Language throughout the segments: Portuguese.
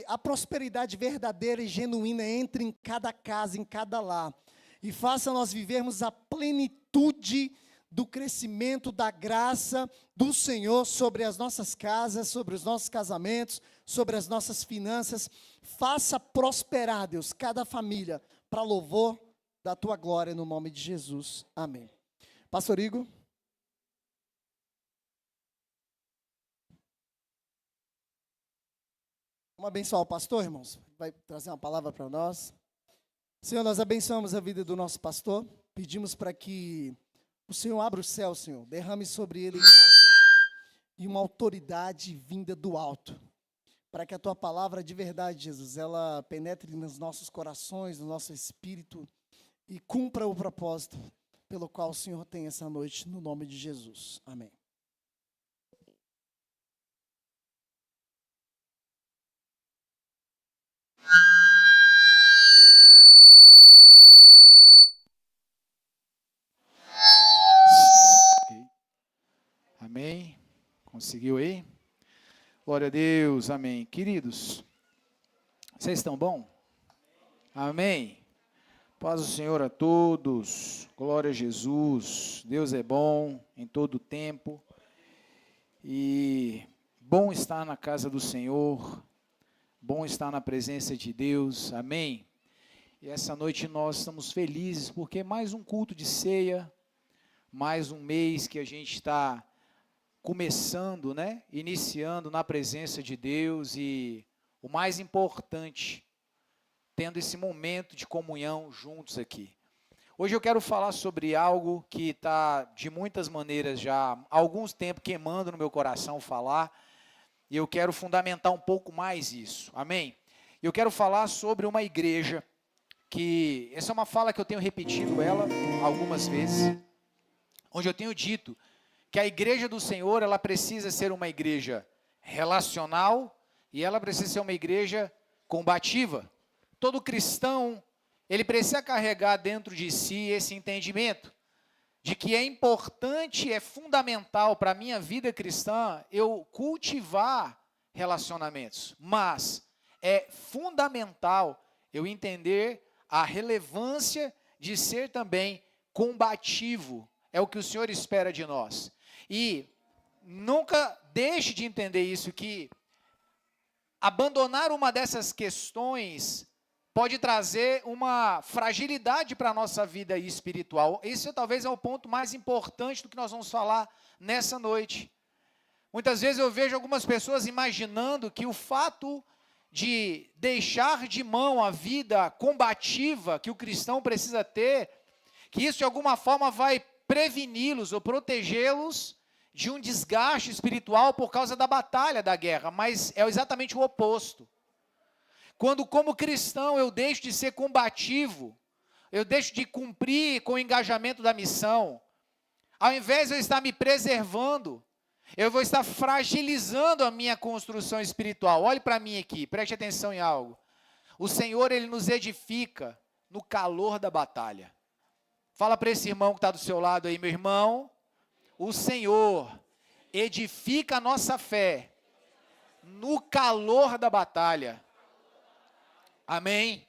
a prosperidade verdadeira e genuína entre em cada casa, em cada lar. E faça nós vivermos a plenitude do crescimento, da graça do Senhor sobre as nossas casas, sobre os nossos casamentos, sobre as nossas finanças. Faça prosperar, Deus, cada família, para louvor da Tua glória, no nome de Jesus. Amém. Pastor Igor. Vamos abençoar o pastor, irmãos? Vai trazer uma palavra para nós. Senhor, nós abençoamos a vida do nosso pastor. Pedimos para que o Senhor abra o céu, Senhor. Derrame sobre ele graça e uma autoridade vinda do alto. Para que a Tua palavra de verdade, Jesus, ela penetre nos nossos corações, no nosso espírito e cumpra o propósito pelo qual o Senhor tem essa noite, no nome de Jesus. Amém. Amém? Conseguiu aí? Glória a Deus, amém. Queridos, vocês estão bom? Amém? Paz do Senhor a todos, glória a Jesus. Deus é bom em todo tempo e bom estar na casa do Senhor, bom estar na presença de Deus, amém? E essa noite nós estamos felizes porque mais um culto de ceia, mais um mês que a gente está começando, né, iniciando na presença de Deus e o mais importante, tendo esse momento de comunhão juntos aqui. Hoje eu quero falar sobre algo que está de muitas maneiras já há alguns tempos queimando no meu coração falar, e eu quero fundamentar um pouco mais isso, amém? Eu quero falar sobre uma igreja que, essa é uma fala que eu tenho repetido ela algumas vezes, onde eu tenho dito que a igreja do Senhor, ela precisa ser uma igreja relacional e ela precisa ser uma igreja combativa. Todo cristão, ele precisa carregar dentro de si esse entendimento de que é importante, é fundamental para a minha vida cristã eu cultivar relacionamentos, mas é fundamental eu entender a relevância de ser também combativo. É o que o Senhor espera de nós. E nunca deixe de entender isso, que abandonar uma dessas questões pode trazer uma fragilidade para a nossa vida espiritual. Esse talvez é o ponto mais importante do que nós vamos falar nessa noite. Muitas vezes eu vejo algumas pessoas imaginando que o fato de deixar de mão a vida combativa que o cristão precisa ter, que isso de alguma forma vai preveni-los ou protegê-los de um desgaste espiritual por causa da batalha, da guerra, mas é exatamente o oposto. Quando, como cristão, eu deixo de ser combativo, eu deixo de cumprir com o engajamento da missão, ao invés de eu estar me preservando, eu vou estar fragilizando a minha construção espiritual. Olhe para mim aqui, preste atenção em algo. O Senhor, Ele nos edifica no calor da batalha. Fala para esse irmão que está do seu lado aí, meu irmão, o Senhor edifica a nossa fé no calor da batalha. Amém?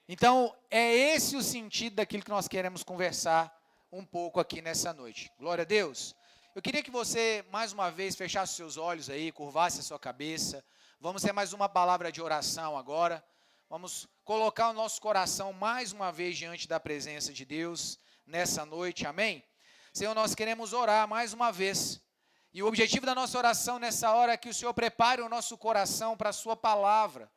Então, é esse o sentido daquilo que nós queremos conversar um pouco aqui nessa noite. Glória a Deus. Eu queria que você, mais uma vez, fechasse seus olhos aí, curvasse a sua cabeça. Vamos ter mais uma palavra de oração agora. Vamos colocar o nosso coração mais uma vez diante da presença de Deus nessa noite, amém? Senhor, nós queremos orar mais uma vez, e o objetivo da nossa oração nessa hora é que o Senhor prepare o nosso coração para a sua palavra,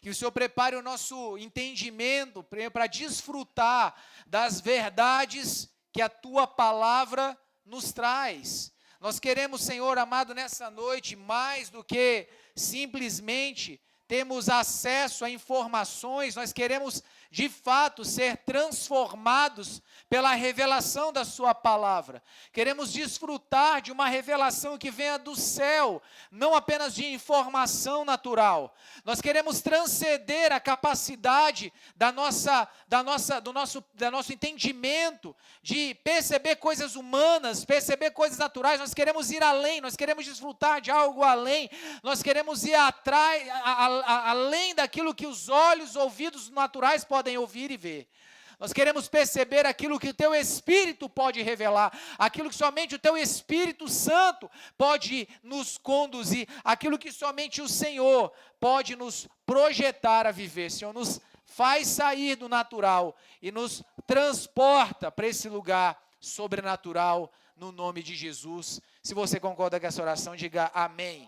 que o Senhor prepare o nosso entendimento para desfrutar das verdades que a tua palavra nos traz. Nós queremos, Senhor amado, nessa noite, mais do que simplesmente termos acesso a informações, nós queremos de fato ser transformados pela revelação da sua palavra. Queremos desfrutar de uma revelação que venha do céu, não apenas de informação natural. Nós queremos transcender a capacidade do nosso entendimento de perceber coisas humanas, perceber coisas naturais. Nós queremos ir além, nós queremos desfrutar de algo além. Nós queremos ir atrás, além daquilo que os olhos, ouvidos naturais podem ouvir e ver. Nós queremos perceber aquilo que o teu Espírito pode revelar, aquilo que somente o teu Espírito Santo pode nos conduzir, aquilo que somente o Senhor pode nos projetar a viver. Senhor, nos faz sair do natural e nos transporta para esse lugar sobrenatural, no nome de Jesus. Se você concorda com essa oração, diga amém.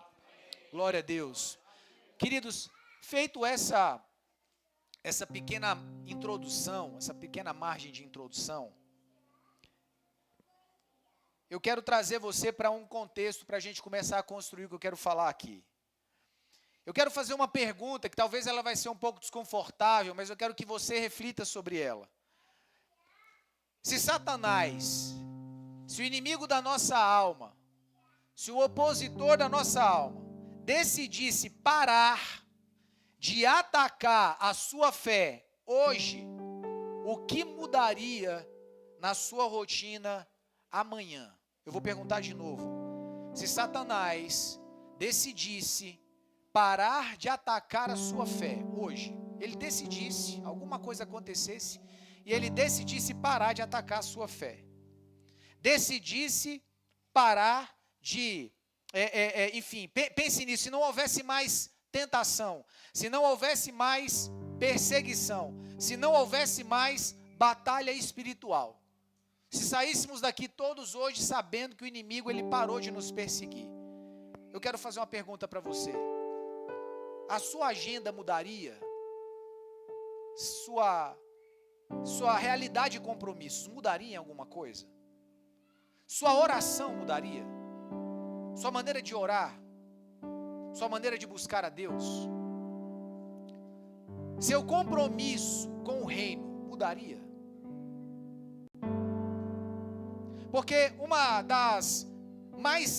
Glória a Deus. Queridos, feito essa pequena introdução, essa pequena margem de introdução, eu quero trazer você para um contexto para a gente começar a construir o que eu quero falar aqui. Eu quero fazer uma pergunta que talvez ela vai ser um pouco desconfortável, mas eu quero que você reflita sobre ela. Se Satanás, se o inimigo da nossa alma, se o opositor da nossa alma decidisse parar de atacar a sua fé hoje, o que mudaria na sua rotina amanhã? Eu vou perguntar de novo. Se Satanás decidisse parar de atacar a sua fé hoje, ele decidisse, alguma coisa acontecesse, e ele decidisse parar de atacar a sua fé, decidisse parar de, enfim, pense nisso, se não houvesse mais tentação, se não houvesse mais perseguição, se não houvesse mais batalha espiritual, se saíssemos daqui todos hoje sabendo que o inimigo ele parou de nos perseguir, eu quero fazer uma pergunta para você. A sua agenda mudaria? Sua realidade de compromissos mudaria em alguma coisa? Sua oração mudaria? Sua maneira de orar? Sua maneira de buscar a Deus? Seu compromisso com o reino mudaria? Porque uma das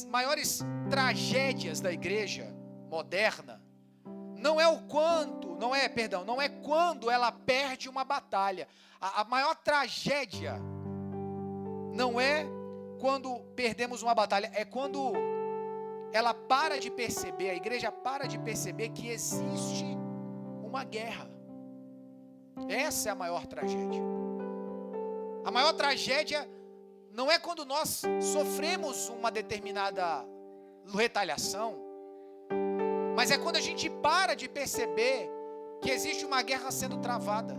maiores tragédias da igreja moderna não é quando ela perde uma batalha. A maior tragédia não é quando perdemos uma batalha, é quando ela para de perceber, a igreja para de perceber que existe uma guerra. Essa é a maior tragédia. A maior tragédia não é quando nós sofremos uma determinada retaliação, mas é quando a gente para de perceber que existe uma guerra sendo travada,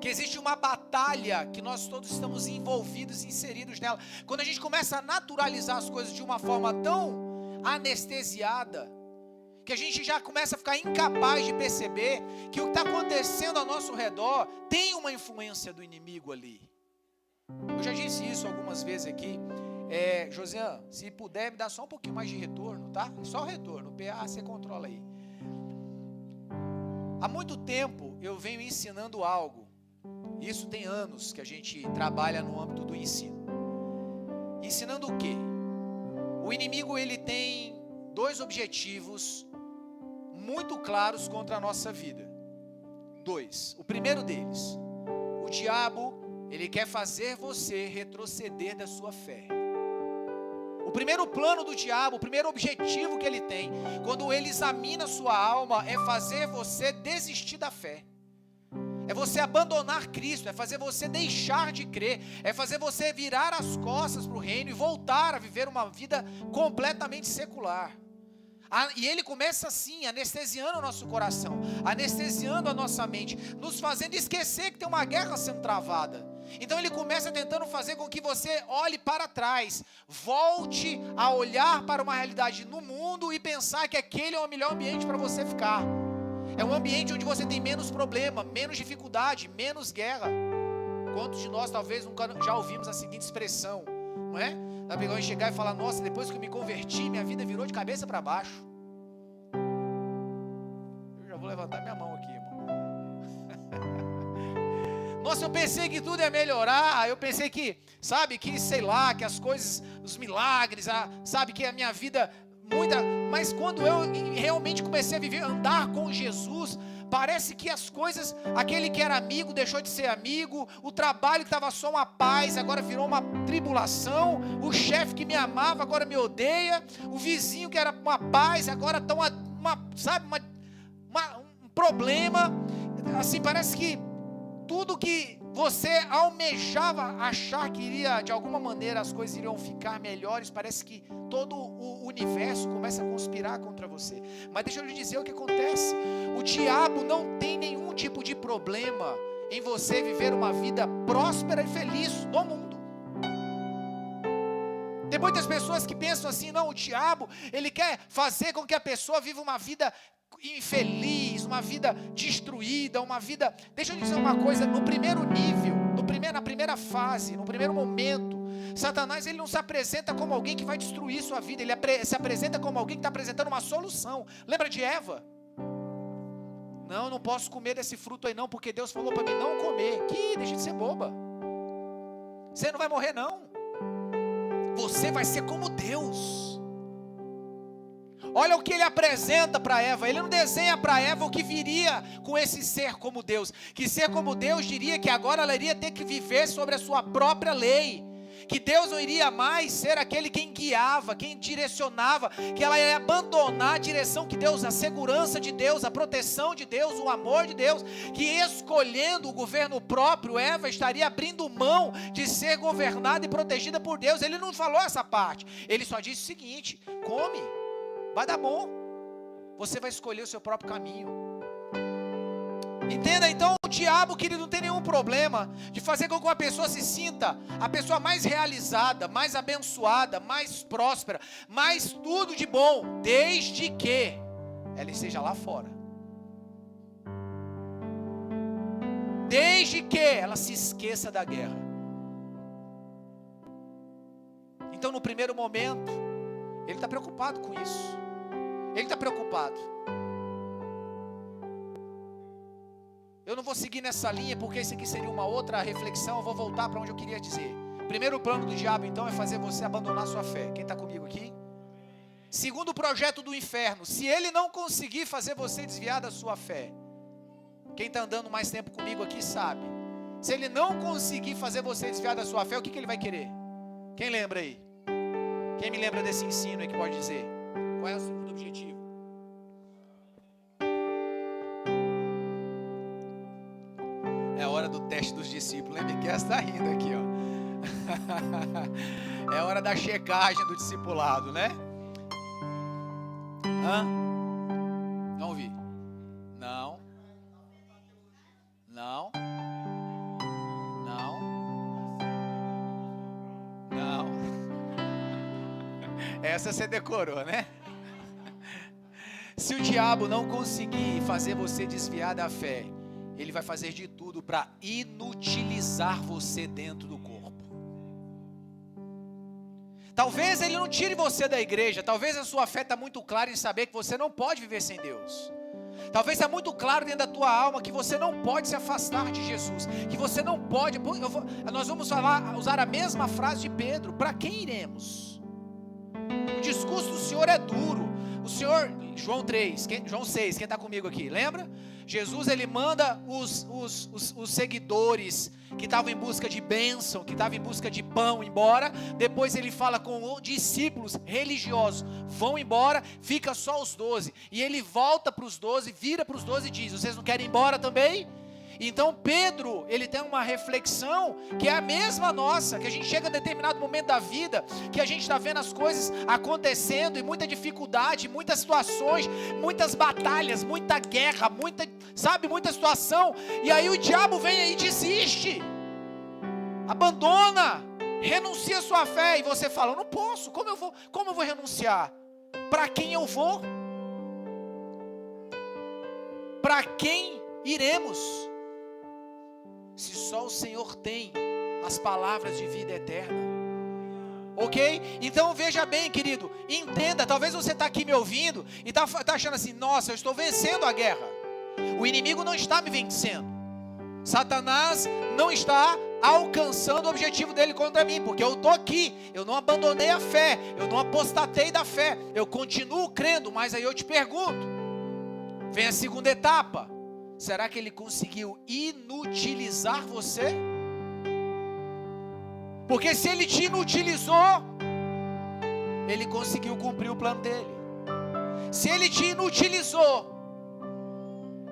que existe uma batalha que nós todos estamos envolvidos, inseridos nela. Quando a gente começa a naturalizar as coisas de uma forma tão anestesiada, que a gente já começa a ficar incapaz de perceber que o que está acontecendo ao nosso redor tem uma influência do inimigo ali. Eu já disse isso algumas vezes aqui. Josiane, se puder me dar só um pouquinho mais de retorno, tá? Só o retorno, o PA você controla aí. Há muito tempo eu venho ensinando algo. Isso tem anos que a gente trabalha no âmbito do ensino. Ensinando o quê? O inimigo ele tem dois objetivos muito claros contra a nossa vida. Dois. O primeiro deles, o diabo, ele quer fazer você retroceder da sua fé. O primeiro plano do diabo, o primeiro objetivo que ele tem, quando ele examina a sua alma, é fazer você desistir da fé. É você abandonar Cristo, é fazer você deixar de crer, é fazer você virar as costas para o reino e voltar a viver uma vida completamente secular. E ele começa assim, anestesiando o nosso coração, anestesiando a nossa mente, nos fazendo esquecer que tem uma guerra sendo travada. Então ele começa tentando fazer com que você olhe para trás, volte a olhar para uma realidade no mundo e pensar que aquele é o melhor ambiente para você ficar. É um ambiente onde você tem menos problema, menos dificuldade, menos guerra. Quantos de nós talvez nunca já ouvimos a seguinte expressão, não é? Da pessoa chegar e falar, nossa, depois que eu me converti, minha vida virou de cabeça para baixo. Eu já vou levantar minha mão aqui, irmão. Nossa, eu pensei que tudo ia melhorar, eu pensei que, sabe, que sei lá, que as coisas, os milagres, sabe, que a minha vida, mas quando eu realmente comecei a viver, andar com Jesus, parece que as coisas, aquele que era amigo deixou de ser amigo, o trabalho que estava só uma paz, agora virou uma tribulação, o chefe que me amava agora me odeia, o vizinho que era uma paz, agora está um problema, assim, parece que tudo que você almejava achar que iria, de alguma maneira, as coisas iriam ficar melhores, parece que todo o universo começa a conspirar contra você. Mas deixa eu lhe dizer o que acontece. O diabo não tem nenhum tipo de problema em você viver uma vida próspera e feliz no mundo. Tem muitas pessoas que pensam assim, não, o diabo, ele quer fazer com que a pessoa viva uma vida infeliz, uma vida destruída, uma vida... Deixa eu dizer uma coisa, no primeiro nível, na primeira fase, no primeiro momento, Satanás, ele não se apresenta como alguém que vai destruir sua vida, ele se apresenta como alguém que está apresentando uma solução. Lembra de Eva? Não, não posso comer desse fruto aí não, porque Deus falou para mim não comer. Que deixa de ser boba. Você não vai morrer não. Você vai ser como Deus. Olha o que ele apresenta para Eva. Ele não desenha para Eva o que viria com esse ser como Deus. Que ser como Deus diria que agora ela iria ter que viver sobre a sua própria lei. Que Deus não iria mais ser aquele quem guiava, quem direcionava. Que ela ia abandonar a direção que Deus, a segurança de Deus, a proteção de Deus, o amor de Deus. Que escolhendo o governo próprio, Eva estaria abrindo mão de ser governada e protegida por Deus. Ele não falou essa parte. Ele só disse o seguinte: come. Vai dar bom, você vai escolher o seu próprio caminho. Entenda então, o diabo, querido, não tem nenhum problema de fazer com que uma pessoa se sinta a pessoa mais realizada, mais abençoada, mais próspera, mais tudo de bom, desde que ela esteja lá fora. Desde que ela se esqueça da guerra. Então, no primeiro momento, ele está preocupado com isso. Ele está preocupado. Eu não vou seguir nessa linha, porque isso aqui seria uma outra reflexão. Eu vou voltar para onde eu queria dizer. Primeiro plano do diabo, então, é fazer você abandonar sua fé. Quem está comigo aqui? Segundo projeto do inferno, se ele não conseguir fazer você desviar da sua fé, quem está andando mais tempo comigo aqui sabe. Se ele não conseguir fazer você desviar da sua fé, o que ele vai querer? Quem lembra aí? Quem me lembra desse ensino aí que pode dizer? Qual é o segundo objetivo? É a hora do teste dos discípulos. Lembra que está rindo aqui, ó. É a hora da checagem do discipulado, né? Hã? Não ouvi. Não. Não. Não. Não. Essa você decorou, né? Se o diabo não conseguir fazer você desviar da fé, ele vai fazer de tudo para inutilizar você dentro do corpo. Talvez ele não tire você da igreja, talvez a sua fé está muito clara em saber que você não pode viver sem Deus. Talvez está muito claro dentro da tua alma que você não pode se afastar de Jesus, que você não pode. Nós vamos usar a mesma frase de Pedro: para quem iremos? O discurso do Senhor é duro. O Senhor, João 6, quem está comigo aqui, lembra? Jesus, ele manda os seguidores que estavam em busca de bênção, que estavam em busca de pão, embora. Depois ele fala com os discípulos religiosos: vão embora, fica só os 12. E ele volta para os 12, vira para os 12 e diz: vocês não querem ir embora também? Então Pedro, ele tem uma reflexão que é a mesma nossa, que a gente chega a determinado momento da vida, que a gente está vendo as coisas acontecendo, e muita dificuldade, muitas situações, muitas batalhas, muita guerra, muita situação, e aí o diabo vem aí e desiste, abandona, renuncia a sua fé, e você fala: eu não posso, como eu vou renunciar? Para quem eu vou? Para quem iremos? Se só o Senhor tem as palavras de vida eterna. Ok? Então veja bem, querido, entenda, talvez você está aqui me ouvindo e está achando assim: nossa, eu estou vencendo a guerra, o inimigo não está me vencendo. Satanás não está alcançando o objetivo dele contra mim, porque eu estou aqui, eu não abandonei a fé, eu não apostatei da fé, eu continuo crendo. Mas aí eu te pergunto, vem a segunda etapa: será que ele conseguiu inutilizar você? Porque se ele te inutilizou, ele conseguiu cumprir o plano dele. Se ele te inutilizou,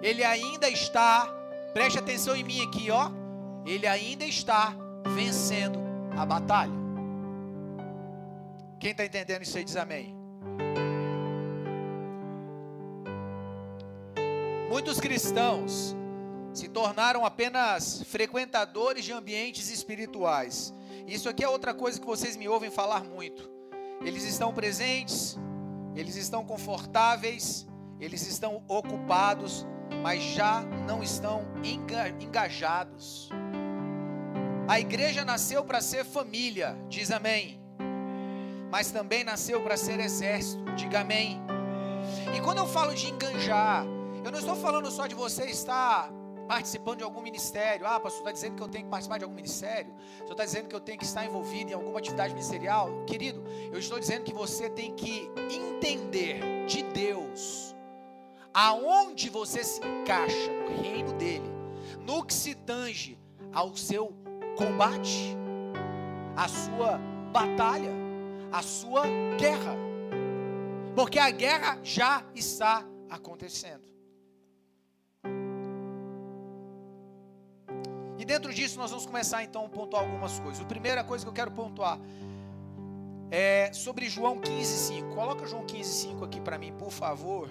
ele ainda está, preste atenção em mim aqui, ó, ele ainda está vencendo a batalha. Quem está entendendo isso aí diz amém. Muitos cristãos se tornaram apenas frequentadores de ambientes espirituais. Isso aqui é outra coisa que vocês me ouvem falar muito. Eles estão presentes, eles estão confortáveis, eles estão ocupados, mas já não estão engajados. A igreja nasceu para ser família, diz amém. Mas também nasceu para ser exército, diga amém. E quando eu falo de engajar, eu não estou falando só de você estar participando de algum ministério. Ah, pastor, está dizendo que eu tenho que participar de algum ministério? O senhor está dizendo que eu tenho que estar envolvido em alguma atividade ministerial? Querido, eu estou dizendo que você tem que entender de Deus aonde você se encaixa no reino dele, no que se tange ao seu combate, a sua batalha, a sua guerra, porque a guerra já está acontecendo. E dentro disso nós vamos começar então a pontuar algumas coisas. A primeira coisa que eu quero pontuar é sobre João 15:5. Coloca João 15:5 aqui para mim, por favor.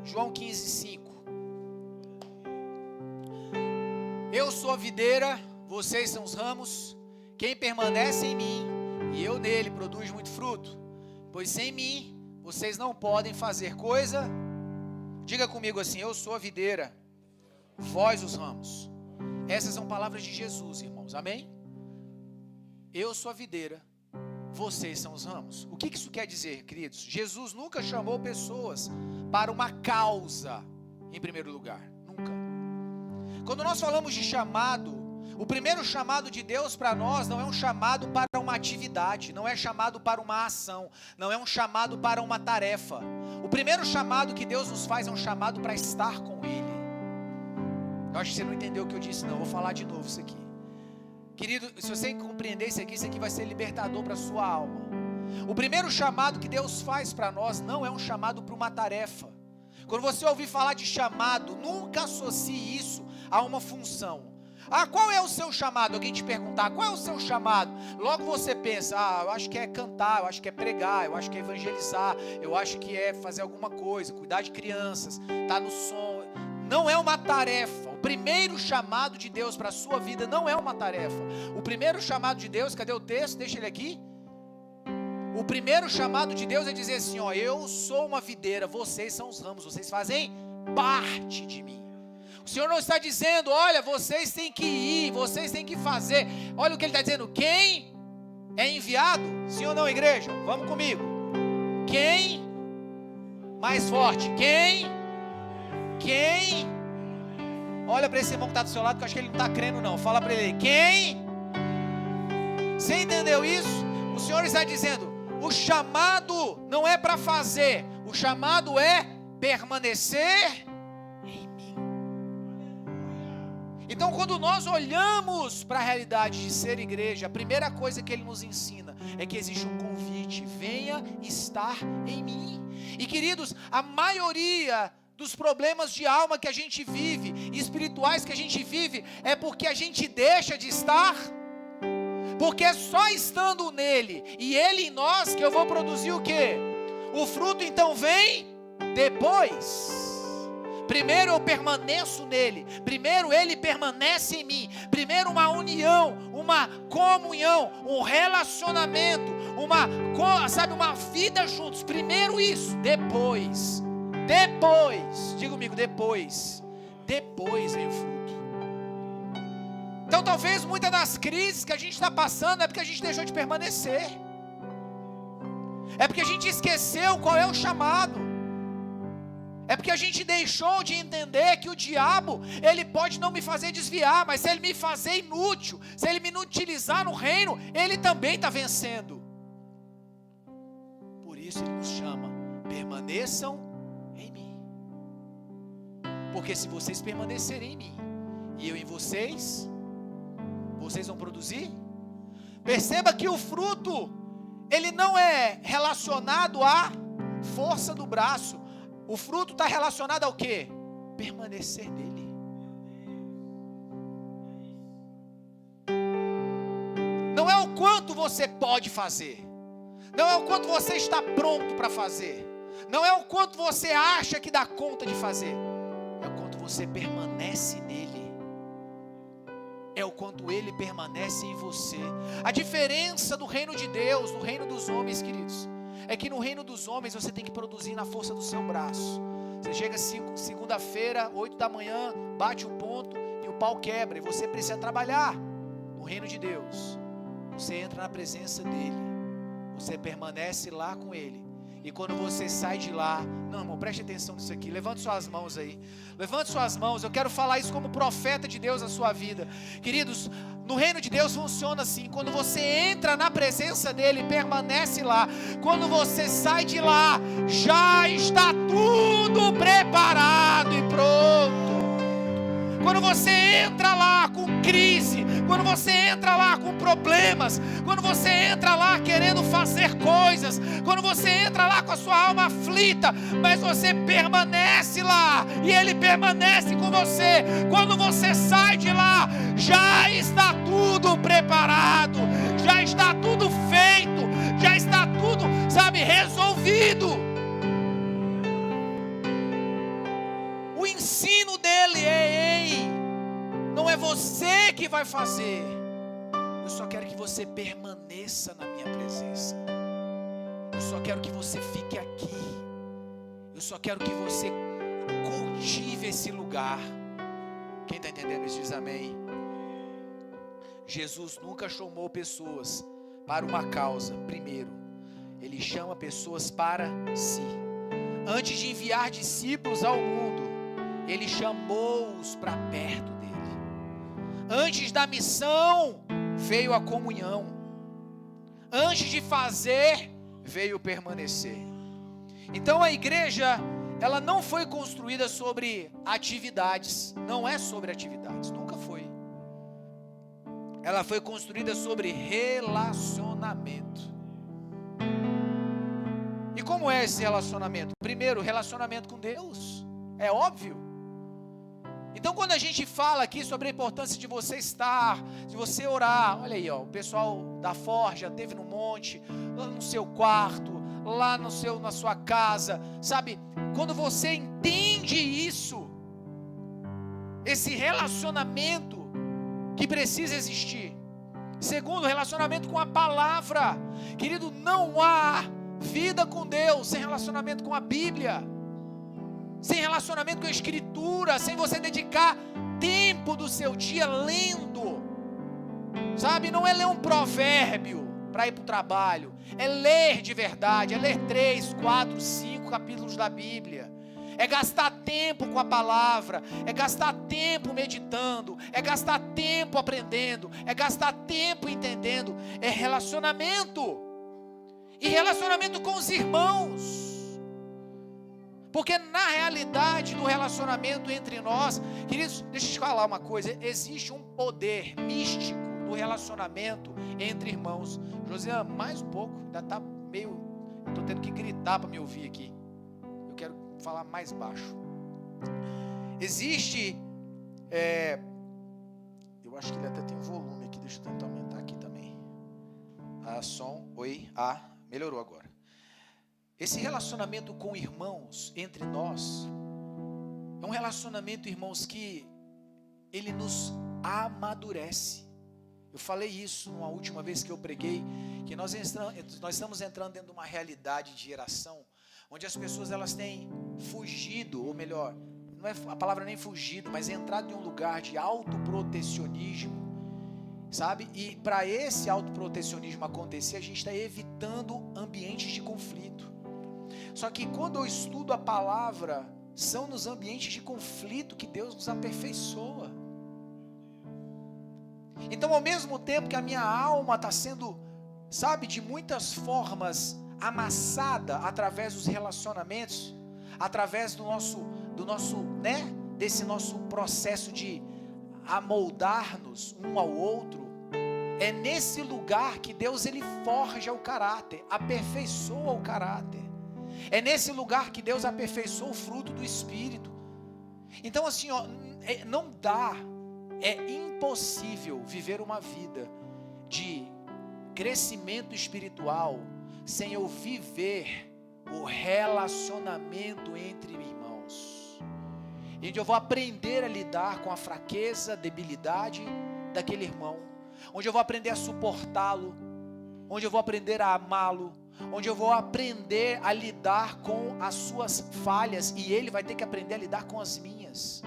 João 15:5. Eu sou a videira, vocês são os ramos. Quem permanece em mim e eu nele produz muito fruto, pois sem mim vocês não podem fazer coisa. Diga comigo assim: eu sou a videira, vós os ramos. Essas são palavras de Jesus, irmãos, amém? Eu sou a videira, vocês são os ramos. O que isso quer dizer, queridos? Jesus nunca chamou pessoas para uma causa em primeiro lugar, nunca. Quando nós falamos de chamado, o primeiro chamado de Deus para nós não é um chamado para uma atividade, não é chamado para uma ação, não é um chamado para uma tarefa. O primeiro chamado que Deus nos faz é um chamado para estar com Ele. Eu acho que você não entendeu o que eu disse, não. Vou falar de novo isso aqui. Querido, se você compreender isso aqui vai ser libertador para a sua alma. O primeiro chamado que Deus faz para nós não é um chamado para uma tarefa. Quando você ouvir falar de chamado, nunca associe isso a uma função. Ah, qual é o seu chamado? Alguém te perguntar, qual é o seu chamado? Logo você pensa, eu acho que é cantar, eu acho que é pregar, eu acho que é evangelizar, eu acho que é fazer alguma coisa, cuidar de crianças, estar no som. Não é uma tarefa. O primeiro chamado de Deus para a sua vida não é uma tarefa. O primeiro chamado de Deus, cadê o texto? Deixa ele aqui. O primeiro chamado de Deus é dizer assim, ó, eu sou uma videira, vocês são os ramos, vocês fazem parte de mim. O Senhor não está dizendo, olha, vocês têm que ir, vocês têm que fazer. Olha o que Ele está dizendo, quem é enviado? Sim ou não, igreja? Vamos comigo. Quem? Mais forte. Quem? Olha para esse irmão que está do seu lado, que eu acho que ele não está crendo não. Fala para ele, quem? Você entendeu isso? O Senhor está dizendo, o chamado não é para fazer, o chamado é permanecer em mim. Então quando nós olhamos para a realidade de ser igreja, a primeira coisa que Ele nos ensina é que existe um convite, venha estar em mim. E queridos, a maioria dos problemas de alma que a gente vive, espirituais que a gente vive, é porque a gente deixa de estar, porque é só estando nele, e ele em nós, que eu vou produzir o quê? O fruto então vem depois. Primeiro eu permaneço nele, primeiro ele permanece em mim, primeiro uma união, uma comunhão, um relacionamento, uma vida juntos, primeiro isso, depois, diga comigo, depois vem o fruto. Então talvez muitas das crises que a gente está passando é porque a gente deixou de permanecer, é porque a gente esqueceu qual é o chamado. É porque a gente deixou de entender que o diabo, ele pode não me fazer desviar, mas se ele me fazer inútil, se ele me inutilizar no reino, ele também está vencendo. Por isso ele nos chama, permaneçam em mim. Porque se vocês permanecerem em mim, e eu em vocês, vocês vão produzir. Perceba que o fruto, ele não é relacionado à força do braço. O fruto está relacionado ao quê? Permanecer nele. Não é o quanto você pode fazer. Não é o quanto você está pronto para fazer. Não é o quanto você acha que dá conta de fazer. É o quanto você permanece nele. É o quanto ele permanece em você. A diferença do reino de Deus, do reino dos homens, queridos, é que no reino dos homens você tem que produzir na força do seu braço. Você chega segunda-feira, 8 da manhã, bate o ponto e o pau quebra, e você precisa trabalhar. No reino de Deus, você entra na presença dele, você permanece lá com ele, e quando você sai de lá, não, irmão, preste atenção nisso aqui, levante suas mãos aí, levante suas mãos, eu quero falar isso como profeta de Deus na sua vida. Queridos, no reino de Deus funciona assim: quando você entra na presença dele, permanece lá, quando você sai de lá, já está tudo preparado e pronto. Quando você entra lá com crise, quando você entra lá com problemas, quando você entra lá querendo fazer coisas, quando você entra lá com a sua alma aflita, mas você permanece lá e ele permanece com você, quando você sai de lá, já está tudo preparado, já está tudo feito, já está tudo, sabe, resolvido. O ensino dele é: ei, não é você que vai fazer, eu só quero que você permaneça na minha presença, eu só quero que você fique aqui, eu só quero que você cultive esse lugar. Quem está entendendo isso diz amém. Jesus nunca chamou pessoas para uma causa. Primeiro, ele chama pessoas para si. Antes de enviar discípulos ao mundo, ele chamou-os para perto dele. Antes da missão, veio a comunhão. Antes de fazer, veio permanecer. Então a igreja, ela não foi construída sobre atividades. Não é sobre atividades, nunca foi. Ela foi construída sobre relacionamento. E como é esse relacionamento? Primeiro, relacionamento com Deus. É óbvio. Então quando a gente fala aqui sobre a importância de você estar, de você orar, olha aí, ó, o pessoal da Forja esteve no monte, lá no seu quarto, lá na sua casa, sabe? Quando você entende isso, esse relacionamento que precisa existir. Segundo, relacionamento com a palavra. Querido, não há vida com Deus sem relacionamento com a Bíblia, sem relacionamento com a Escritura, sem você dedicar tempo do seu dia lendo, sabe? Não é ler um provérbio para ir para o trabalho, é ler de verdade, é ler 3, 4, 5 capítulos da Bíblia, é gastar tempo com a palavra, é gastar tempo meditando, é gastar tempo aprendendo, é gastar tempo entendendo, é relacionamento, e relacionamento com os irmãos. Porque na realidade do relacionamento entre nós, queridos, deixa eu te falar uma coisa, existe um poder místico do relacionamento entre irmãos. Josiane, mais um pouco, ainda está meio, eu estou tendo que gritar para me ouvir aqui, eu quero falar mais baixo. Existe, eu acho que ele até tem volume aqui, deixa eu tentar aumentar aqui também. Som, oi, melhorou agora. Esse relacionamento com irmãos, entre nós, é um relacionamento, irmãos, que ele nos amadurece. Eu falei isso numa última vez que eu preguei, que nós estamos entrando dentro de uma realidade de geração, onde as pessoas elas têm fugido, ou melhor, não é a palavra nem fugido, mas entrado em um lugar de autoprotecionismo, sabe? E para esse autoprotecionismo acontecer, a gente está evitando ambientes de conflito. Só que quando eu estudo a palavra, são nos ambientes de conflito que Deus nos aperfeiçoa. Então, ao mesmo tempo que a minha alma está sendo, sabe, de muitas formas amassada através dos relacionamentos, através do nosso, né, desse nosso processo de amoldar-nos um ao outro, é nesse lugar que Deus ele forja o caráter, aperfeiçoa o caráter. É nesse lugar que Deus aperfeiçoa o fruto do Espírito. Então assim, ó, não dá, é impossível viver uma vida de crescimento espiritual sem eu viver o relacionamento entre irmãos. Onde eu vou aprender a lidar com a fraqueza, a debilidade daquele irmão. Onde eu vou aprender a suportá-lo. Onde eu vou aprender a amá-lo. Onde eu vou aprender a lidar com as suas falhas. E ele vai ter que aprender a lidar com as minhas.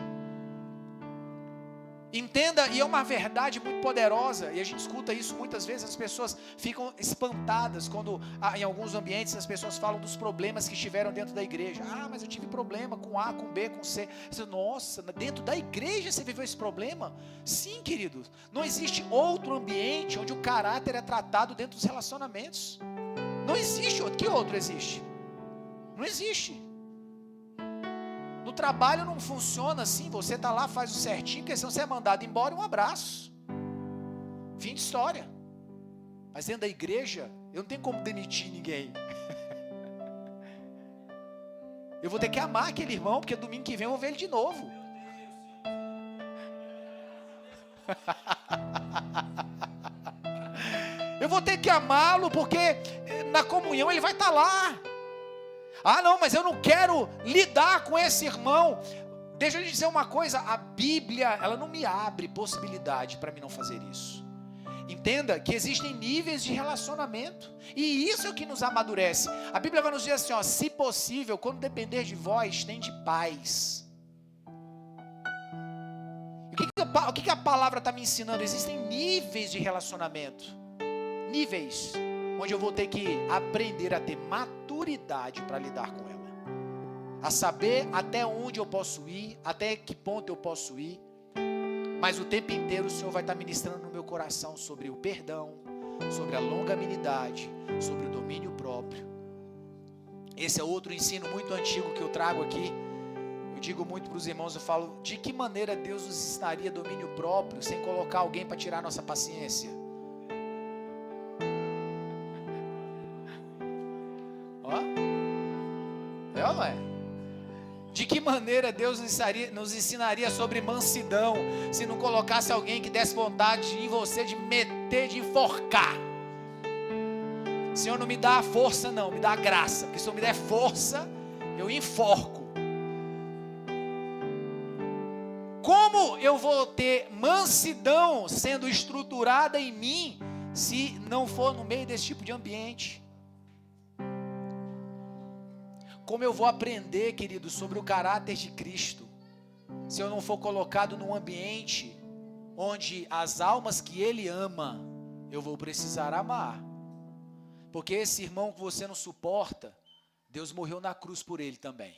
Entenda, e é uma verdade muito poderosa, e a gente escuta isso muitas vezes, as pessoas ficam espantadas quando em alguns ambientes as pessoas falam dos problemas que estiveram dentro da igreja. Ah, mas eu tive problema com A, com B, com C. Nossa, dentro da igreja você viveu esse problema? Sim, queridos, não existe outro ambiente onde o caráter é tratado dentro dos relacionamentos. Não existe outro. Que outro existe? Não existe. No trabalho não funciona assim, você está lá, faz o certinho, porque senão você é mandado embora, um abraço. Fim de história. Mas dentro da igreja, eu não tenho como demitir ninguém. Eu vou ter que amar aquele irmão, porque domingo que vem eu vou ver ele de novo. Eu vou ter que amá-lo, porque na comunhão ele vai estar lá. Ah não, mas eu não quero lidar com esse irmão. Deixa eu lhe dizer uma coisa, a Bíblia, ela não me abre possibilidade para mim não fazer isso. Entenda que existem níveis de relacionamento, e isso é o que nos amadurece. A Bíblia vai nos dizer assim, ó, se possível, quando depender de vós, tende paz. O que a palavra está me ensinando? Existem níveis de relacionamento, níveis, onde eu vou ter que aprender a ter maturidade para lidar com ela, a saber até onde eu posso ir, até que ponto eu posso ir, mas o tempo inteiro o Senhor vai estar ministrando no meu coração sobre o perdão, sobre a longanimidade, sobre o domínio próprio. Esse é outro ensino muito antigo que eu trago aqui. Eu digo muito para os irmãos, eu falo, de que maneira Deus nos ensinaria domínio próprio sem colocar alguém para tirar nossa paciência? É ou não é? De que maneira Deus nos ensinaria sobre mansidão se não colocasse alguém que desse vontade em você de meter, de enforcar? Senhor, não me dá a força não, me dá a graça, porque se eu me der força, eu enforco. Como eu vou ter mansidão sendo estruturada em mim se não for no meio desse tipo de ambiente? Como eu vou aprender, querido, sobre o caráter de Cristo, se eu não for colocado num ambiente onde as almas que Ele ama, eu vou precisar amar? Porque esse irmão que você não suporta, Deus morreu na cruz por ele também.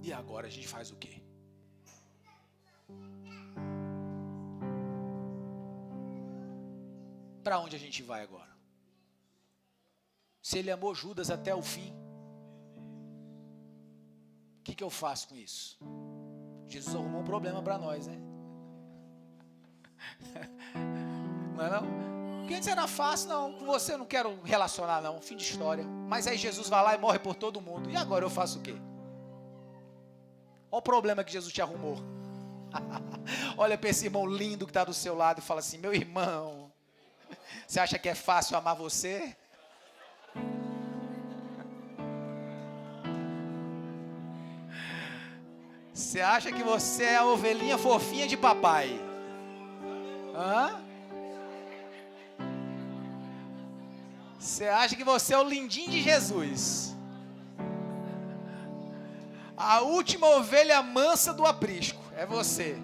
E agora a gente faz o quê? Para onde a gente vai agora? Se ele amou Judas até o fim, o que eu faço com isso? Jesus arrumou um problema para nós, né? Não é não? Porque antes era fácil, não, com você eu não quero relacionar não, fim de história. Mas aí Jesus vai lá e morre por todo mundo. E agora eu faço o quê? Olha o problema que Jesus te arrumou. Olha para esse irmão lindo que está do seu lado e fala assim, meu irmão, você acha que é fácil amar você? Você acha que você é a ovelhinha fofinha de papai? Hã? Você acha que você é o lindinho de Jesus? A última ovelha mansa do aprisco é você.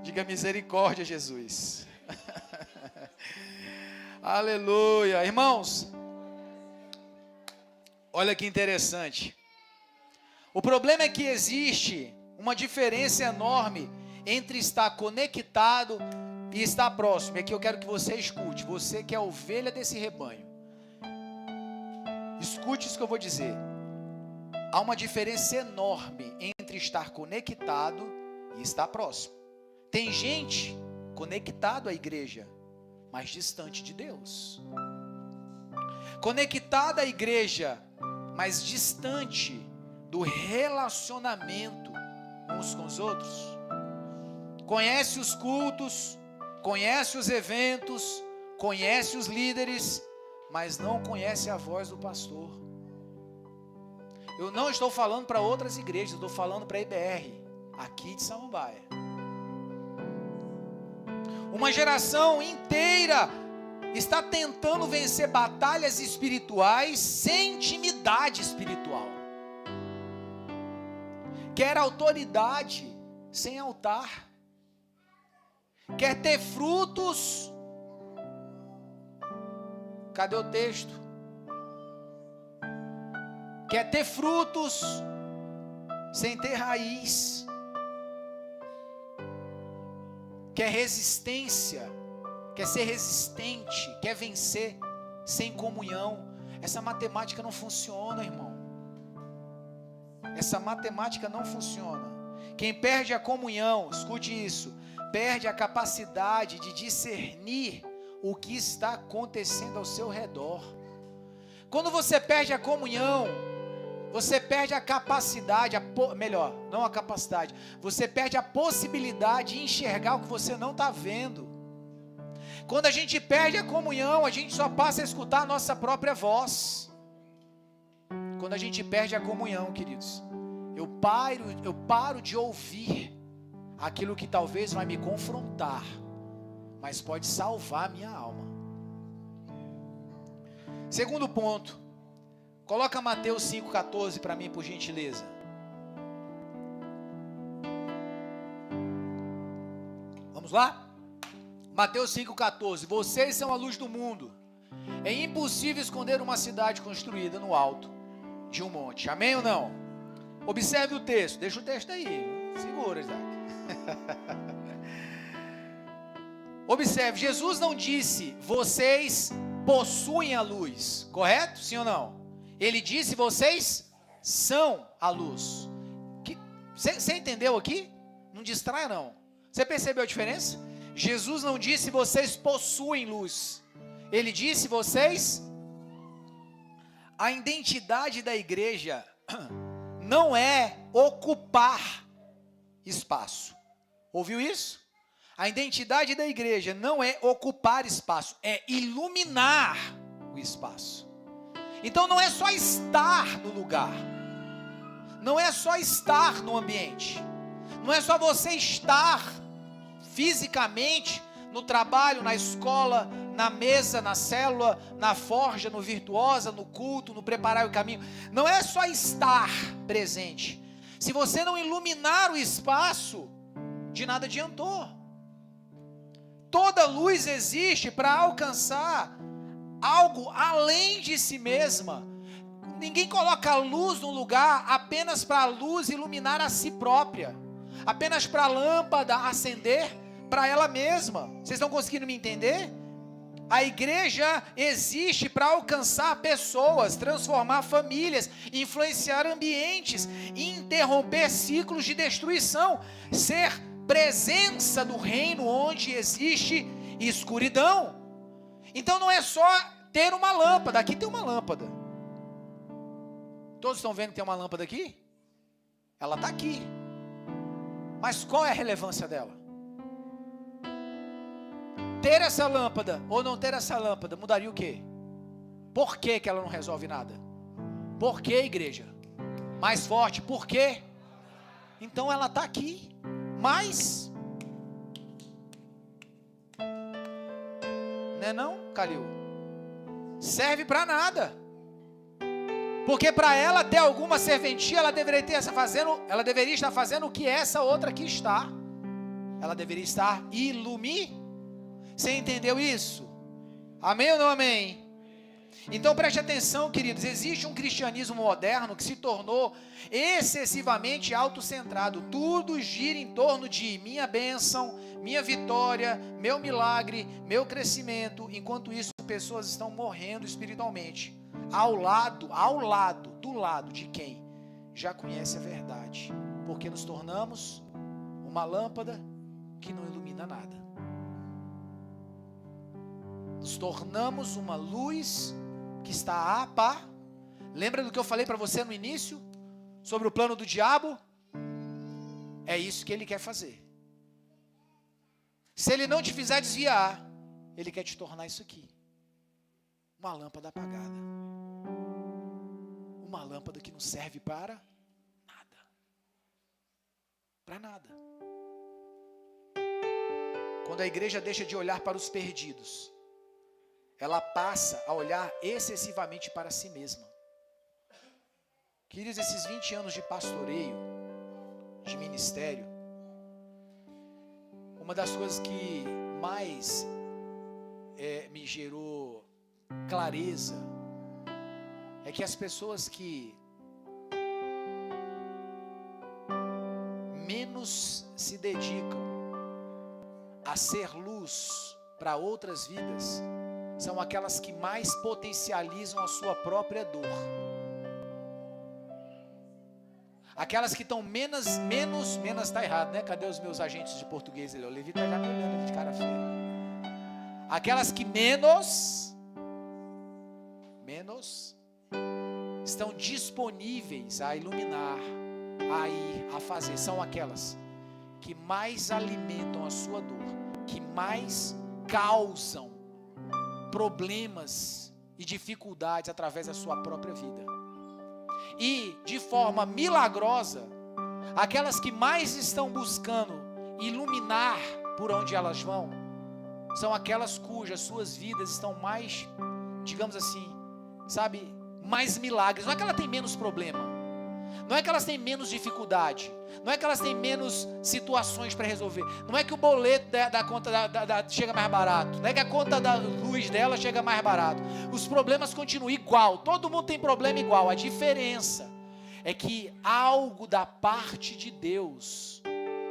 Diga misericórdia, Jesus. Aleluia. Irmãos, olha que interessante. O problema é que existe uma diferença enorme entre estar conectado e estar próximo. E aqui eu quero que você escute, você que é a ovelha desse rebanho. Escute isso que eu vou dizer. Há uma diferença enorme entre estar conectado e estar próximo. Tem gente conectado à igreja, mas distante de Deus. Conectada à igreja, mas distante do relacionamento uns com os outros. Conhece os cultos, conhece os eventos, conhece os líderes, mas não conhece a voz do pastor. Eu não estou falando para outras igrejas, eu estou falando para a IBR, aqui de Samambaia. Uma geração inteira está tentando vencer batalhas espirituais sem intimidade espiritual. Quer autoridade sem altar. Quer ter frutos. Cadê o texto? Quer ter frutos sem ter raiz. Quer resistência, quer ser resistente, quer vencer sem comunhão. Essa matemática não funciona, irmão. Essa matemática não funciona. Quem perde a comunhão, escute isso, perde a capacidade de discernir o que está acontecendo ao seu redor. Quando você perde a comunhão, você perde a capacidade, não a capacidade, você perde a possibilidade de enxergar o que você não está vendo. Quando a gente perde a comunhão, a gente só passa a escutar a nossa própria voz. Quando a gente perde a comunhão, queridos, eu paro de ouvir aquilo que talvez vai me confrontar, mas pode salvar a minha alma. Segundo ponto, coloca Mateus 5,14 para mim, por gentileza. Vamos lá? Mateus 5,14. Vocês são a luz do mundo. É impossível esconder uma cidade construída no alto de um monte. Amém ou não? Observe o texto. Deixa o texto aí. Segura, Isaac. Observe, Jesus não disse, vocês possuem a luz. Correto? Sim ou não? Ele disse, vocês são a luz. Você entendeu aqui? Não distraia não. Você percebeu a diferença? Jesus não disse, vocês possuem luz. Ele disse, vocês... A identidade da igreja não é ocupar espaço. Ouviu isso? A identidade da igreja não é ocupar espaço, é iluminar o espaço. Então não é só estar no lugar, não é só estar no ambiente, não é só você estar fisicamente no trabalho, na escola, na mesa, na célula, na forja, no virtuosa, no culto, no preparar o caminho. Não é só estar presente. Se você não iluminar o espaço, de nada adiantou. Toda luz existe para alcançar algo além de si mesma. Ninguém coloca a luz no lugar apenas para a luz iluminar a si própria, apenas para a lâmpada acender para ela mesma. Vocês estão conseguindo me entender? A igreja existe para alcançar pessoas, transformar famílias, influenciar ambientes, interromper ciclos de destruição, ser presença do reino onde existe escuridão. Então não é só ter uma lâmpada. Aqui tem uma lâmpada. Todos estão vendo que tem uma lâmpada aqui? Ela está aqui. Mas qual é a relevância dela? Ter essa lâmpada ou não ter essa lâmpada mudaria o quê? Por que ela não resolve nada? Por que, igreja? Mais forte, por quê? Então ela está aqui, mas não é não, Calil? Serve para nada. Porque para ela ter alguma serventia, ela deveria estar fazendo o que essa outra aqui está. Ela deveria estar iluminando. Você entendeu isso? Amém ou não amém? Então preste atenção, queridos, existe um cristianismo moderno que se tornou excessivamente autocentrado. Tudo gira em torno de minha bênção, minha vitória, meu milagre, meu crescimento. Enquanto isso, pessoas estão morrendo espiritualmente, do lado de quem já conhece a verdade, porque nos tornamos uma lâmpada que não ilumina nada. Nos tornamos uma luz que está Lembra do que eu falei para você no início? Sobre o plano do diabo? É isso que ele quer fazer. Se ele não te fizer desviar, ele quer te tornar isso aqui. Uma lâmpada apagada. Uma lâmpada que não serve para nada. Para nada. Quando a igreja deixa de olhar para os perdidos, ela passa a olhar excessivamente para si mesma. Queridos, esses 20 anos de pastoreio, de ministério, uma das coisas que mais me gerou clareza é que as pessoas que menos se dedicam a ser luz para outras vidas são aquelas que mais potencializam a sua própria dor. Aquelas que estão menos está errado, né? Cadê os meus agentes de português? O Levi está já me olhando ali de cara feia. Aquelas que menos estão disponíveis a iluminar, a ir, a fazer, são aquelas que mais alimentam a sua dor, que mais causam problemas e dificuldades através da sua própria vida. E, de forma milagrosa, aquelas que mais estão buscando iluminar por onde elas vão, são aquelas cujas suas vidas estão mais, digamos assim, sabe, mais milagres. Não é que ela tem menos problema, não é que elas têm menos dificuldade, não é que elas têm menos situações para resolver, não é que o boleto da conta chega mais barato, não é que a conta da luz dela chega mais barato. Os problemas continuam igual, todo mundo tem problema igual. A diferença é que algo da parte de Deus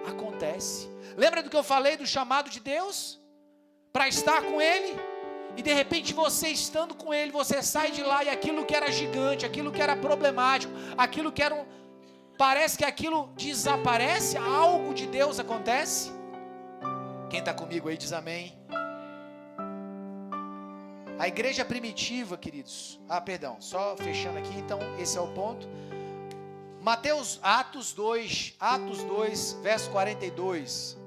acontece. Lembra do que eu falei do chamado de Deus para estar com Ele? E de repente você estando com Ele, você sai de lá e aquilo que era gigante, aquilo que era problemático, aquilo que era parece que aquilo desaparece, algo de Deus acontece. Quem está comigo aí diz amém. A igreja primitiva, queridos, só fechando aqui, então esse é o ponto. Atos 2, verso 42.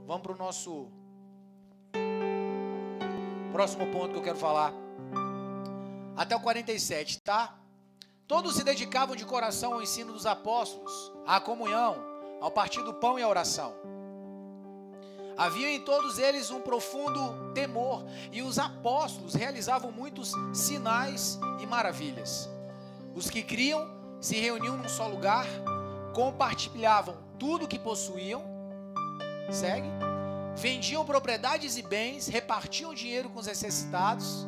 Vamos para o nosso próximo ponto que eu quero falar. Até o 47, tá? Todos se dedicavam de coração ao ensino dos apóstolos, à comunhão, ao partir do pão e à oração. Havia em todos eles um profundo temor, e os apóstolos realizavam muitos sinais e maravilhas. Os que criam se reuniam num só lugar, compartilhavam tudo o que possuíam, vendiam propriedades e bens, repartiam dinheiro com os necessitados,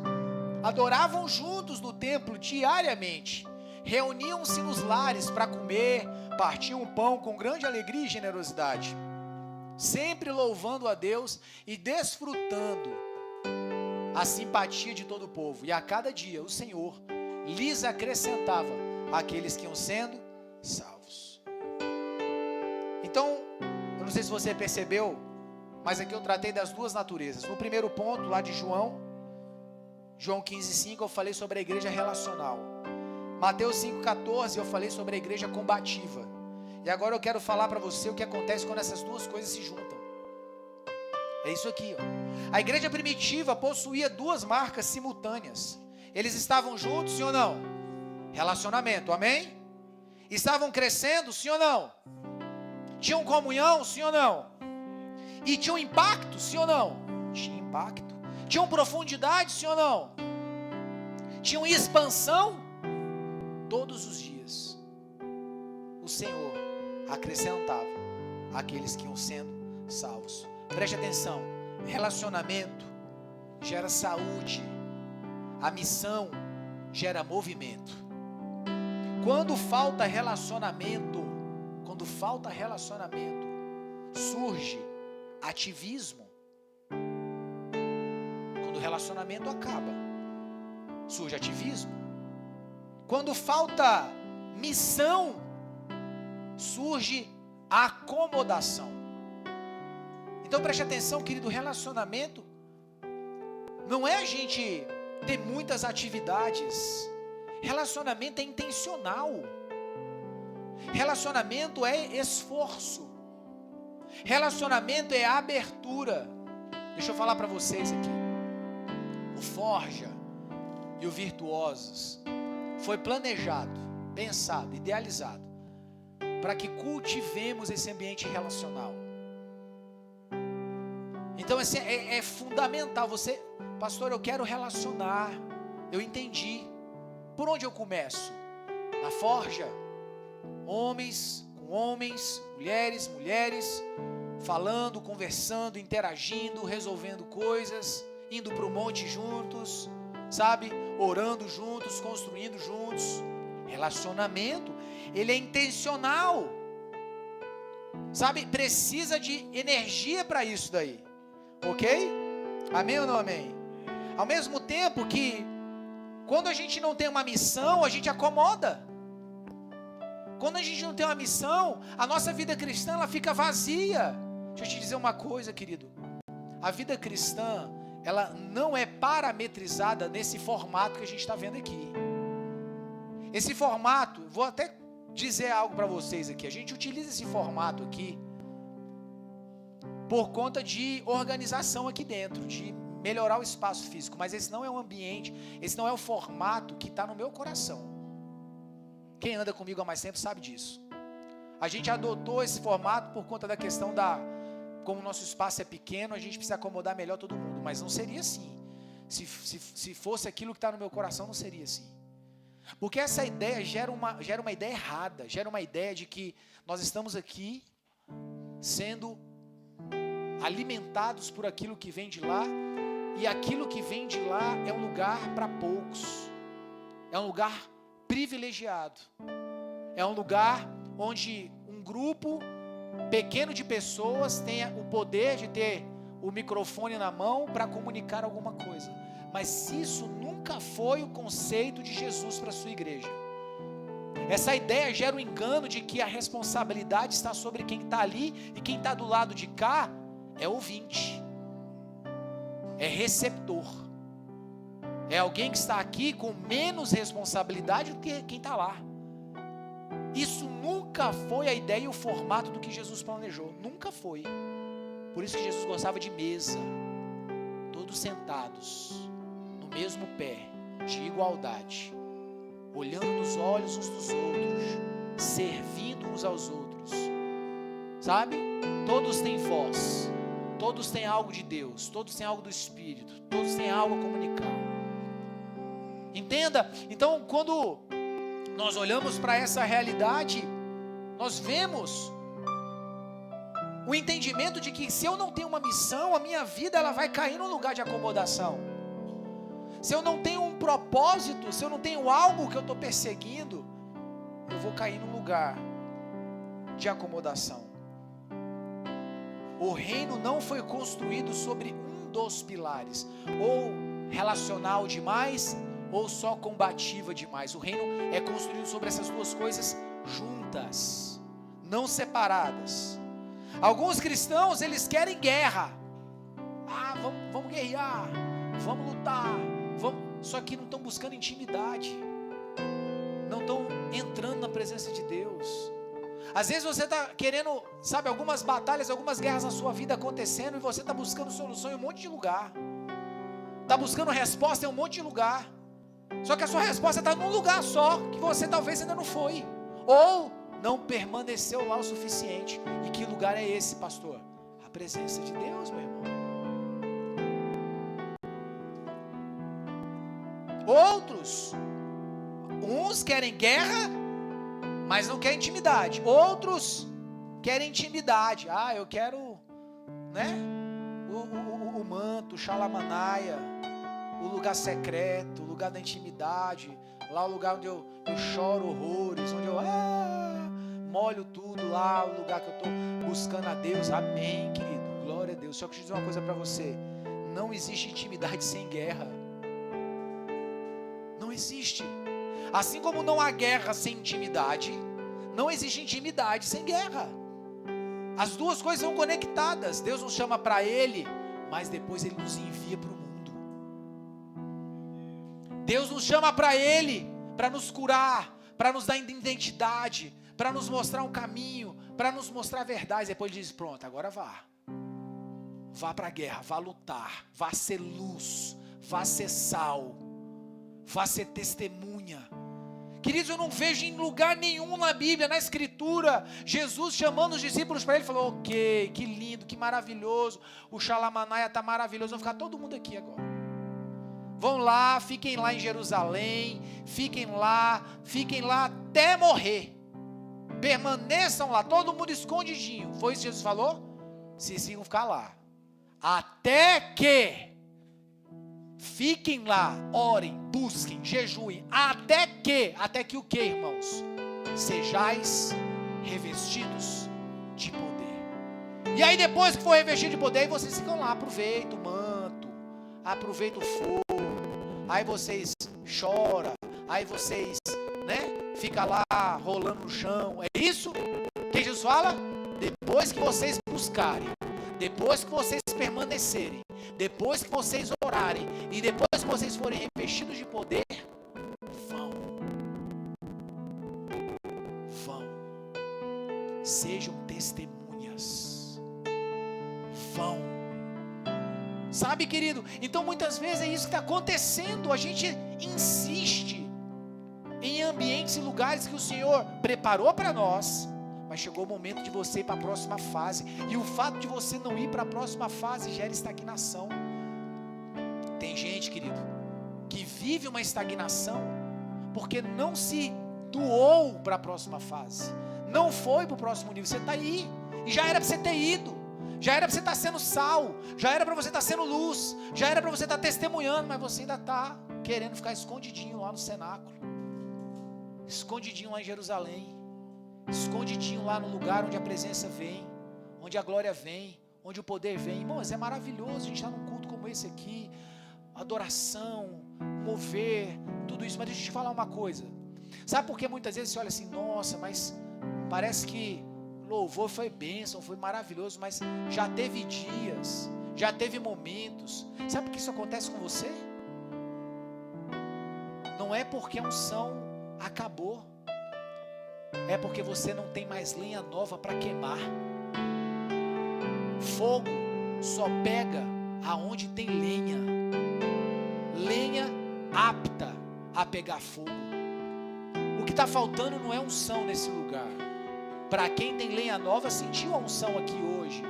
adoravam juntos no templo diariamente, reuniam-se nos lares para comer, partiam o pão com grande alegria e generosidade, sempre louvando a Deus e desfrutando a simpatia de todo o povo. E a cada dia o Senhor lhes acrescentava aqueles que iam sendo salvos. Então, eu não sei se você percebeu, mas aqui eu tratei das duas naturezas. No primeiro ponto, lá de João 15:5, eu falei sobre a igreja relacional. Mateus 5:14, eu falei sobre a igreja combativa. E agora eu quero falar para você o que acontece quando essas duas coisas se juntam. É isso aqui, ó. A igreja primitiva possuía duas marcas simultâneas. Eles estavam juntos, sim ou não? Relacionamento, amém? Estavam crescendo, sim ou não? Tinham comunhão, sim ou não? E tinham impacto, sim ou não? Tinha impacto. Tinham profundidade, sim ou não? Tinham expansão. Todos os dias o Senhor acrescentava aqueles que iam sendo salvos. Preste atenção, relacionamento gera saúde a missão gera movimento. Quando falta relacionamento, surge ativismo. Quando o relacionamento acaba, surge ativismo. Quando falta missão, surge acomodação. Então preste atenção, querido, relacionamento não é a gente ter muitas atividades. Relacionamento é intencional. Relacionamento é esforço. Relacionamento é abertura. Deixa eu falar para vocês aqui. O Forja e o Virtuosos foi planejado, pensado, idealizado para que cultivemos esse ambiente relacional. Então assim, é fundamental. Você, pastor, eu quero relacionar. Eu entendi. Por onde eu começo? Na Forja, homens com homens, mulheres, falando, conversando, interagindo, resolvendo coisas, indo para o monte juntos, sabe? Orando juntos, construindo juntos. Relacionamento, ele é intencional, sabe? Precisa de energia para isso daí, ok? Amém ou não amém? Ao mesmo tempo que quando a gente não tem uma missão, a gente acomoda. Quando a gente não tem uma missão, a nossa vida cristã ela fica vazia. Deixa eu te dizer uma coisa, querido. A vida cristã, ela não é parametrizada nesse formato que a gente está vendo aqui. Esse formato, vou até dizer algo para vocês aqui. A gente utiliza esse formato aqui por conta de organização aqui dentro, de melhorar o espaço físico, mas esse não é um ambiente, esse não é o formato que está no meu coração. Quem anda comigo há mais tempo sabe disso. A gente adotou esse formato por conta da questão como o nosso espaço é pequeno, a gente precisa acomodar melhor todo mundo, mas não seria assim. Se fosse aquilo que está no meu coração, não seria assim. Porque essa ideia gera uma ideia errada, gera uma ideia de que nós estamos aqui sendo alimentados por aquilo que vem de lá, e aquilo que vem de lá é um lugar para poucos, é um lugar privilegiado, é um lugar onde um grupo pequeno de pessoas tenha o poder de ter o microfone na mão para comunicar alguma coisa. Mas isso nunca foi o conceito de Jesus para a sua igreja. Essa ideia gera um engano de que a responsabilidade está sobre quem está ali, e quem está do lado de cá é ouvinte, é receptor, é alguém que está aqui com menos responsabilidade do que quem está lá. Isso nunca foi a ideia e o formato do que Jesus planejou, nunca foi. Por isso que Jesus gostava de mesa, todos sentados no mesmo pé, de igualdade, olhando nos olhos uns dos outros, servindo uns aos outros, sabe? Todos têm voz, todos têm algo de Deus, todos têm algo do Espírito, todos têm algo a comunicar. Entenda? Então, quando nós olhamos para essa realidade, nós vemos o entendimento de que se eu não tenho uma missão, a minha vida ela vai cair num lugar de acomodação. Se eu não tenho um propósito, se eu não tenho algo que eu estou perseguindo, eu vou cair num lugar de acomodação. O reino não foi construído sobre um dos pilares, ou relacional demais, ou só combativa demais. O reino é construído sobre essas duas coisas juntas, não separadas. Alguns cristãos, eles querem guerra. Vamos guerrear, vamos lutar, só que não estão buscando intimidade, não estão entrando na presença de Deus. Às vezes você está querendo, sabe, algumas batalhas, algumas guerras na sua vida acontecendo, e você está buscando solução em um monte de lugar, está buscando resposta em um monte de lugar, só que a sua resposta está num lugar só, que você talvez ainda não foi, ou não permaneceu lá o suficiente. E que lugar é esse, pastor? A presença de Deus, meu irmão. Outros, uns querem guerra, mas não querem intimidade. Outros querem intimidade. Eu quero, né? O manto, o xalamanaia. o lugar secreto, o lugar da intimidade, lá o lugar onde eu choro horrores, onde eu molho tudo lá, o lugar que eu estou buscando a Deus. Amém, querido, glória a Deus. Só que deixa eu dizer uma coisa para você, não existe intimidade sem guerra, não existe. Assim como não há guerra sem intimidade, não existe intimidade sem guerra. As duas coisas são conectadas. Deus nos chama para Ele, mas depois Ele nos envia para o mundo. Deus nos chama para Ele, para nos curar, para nos dar identidade, para nos mostrar um caminho, para nos mostrar a verdade. Depois Ele diz, pronto, agora vá para a guerra, vá lutar, vá ser luz, vá ser sal, vá ser testemunha. Queridos, eu não vejo em lugar nenhum na Bíblia, na Escritura, Jesus chamando os discípulos para Ele, falou, ok, que lindo, que maravilhoso, o Xalamanaia está maravilhoso, vão ficar todo mundo aqui agora. Vão lá, fiquem lá em Jerusalém, fiquem lá até morrer. Permaneçam lá, todo mundo escondidinho. Foi isso que Jesus falou? Vocês vão ficar lá. Até que fiquem lá, orem, busquem, jejuem, até que o que, irmãos? Sejais revestidos de poder. E aí depois que for revestido de poder, aí vocês ficam lá, aproveita o manto, aproveita o fogo, aí vocês choram, aí vocês, fica lá rolando no chão. É isso que Jesus fala? Depois que vocês buscarem, depois que vocês permanecerem, depois que vocês orarem e depois que vocês forem revestidos de poder, vão, sejam testemunhas, vão, sabe, querido? Então muitas vezes é isso que está acontecendo. A gente insiste em ambientes e lugares que o Senhor preparou para nós, mas chegou o momento de você ir para a próxima fase, e o fato de você não ir para a próxima fase gera estagnação. Tem gente, querido, que vive uma estagnação porque não se doou para a próxima fase, não foi para o próximo nível. Você está aí, e já era para você ter ido, já era para você estar sendo sal, já era para você estar sendo luz, já era para você estar testemunhando, mas você ainda está querendo ficar escondidinho lá no cenáculo, escondidinho lá em Jerusalém, escondidinho lá no lugar onde a presença vem, onde a glória vem, onde o poder vem. Irmãos, é maravilhoso a gente estar num culto como esse aqui, adoração, mover, tudo isso. Mas deixa eu te falar uma coisa, sabe por que muitas vezes você olha assim, nossa, mas parece que louvor foi bênção, foi maravilhoso, mas já teve dias, já teve momentos. Sabe por que isso acontece com você? Não é porque a unção acabou, é porque você não tem mais lenha nova para queimar. Fogo só pega aonde tem lenha, lenha apta a pegar fogo. O que está faltando não é unção nesse lugar. Para quem tem lenha nova, sentiu a unção aqui hoje,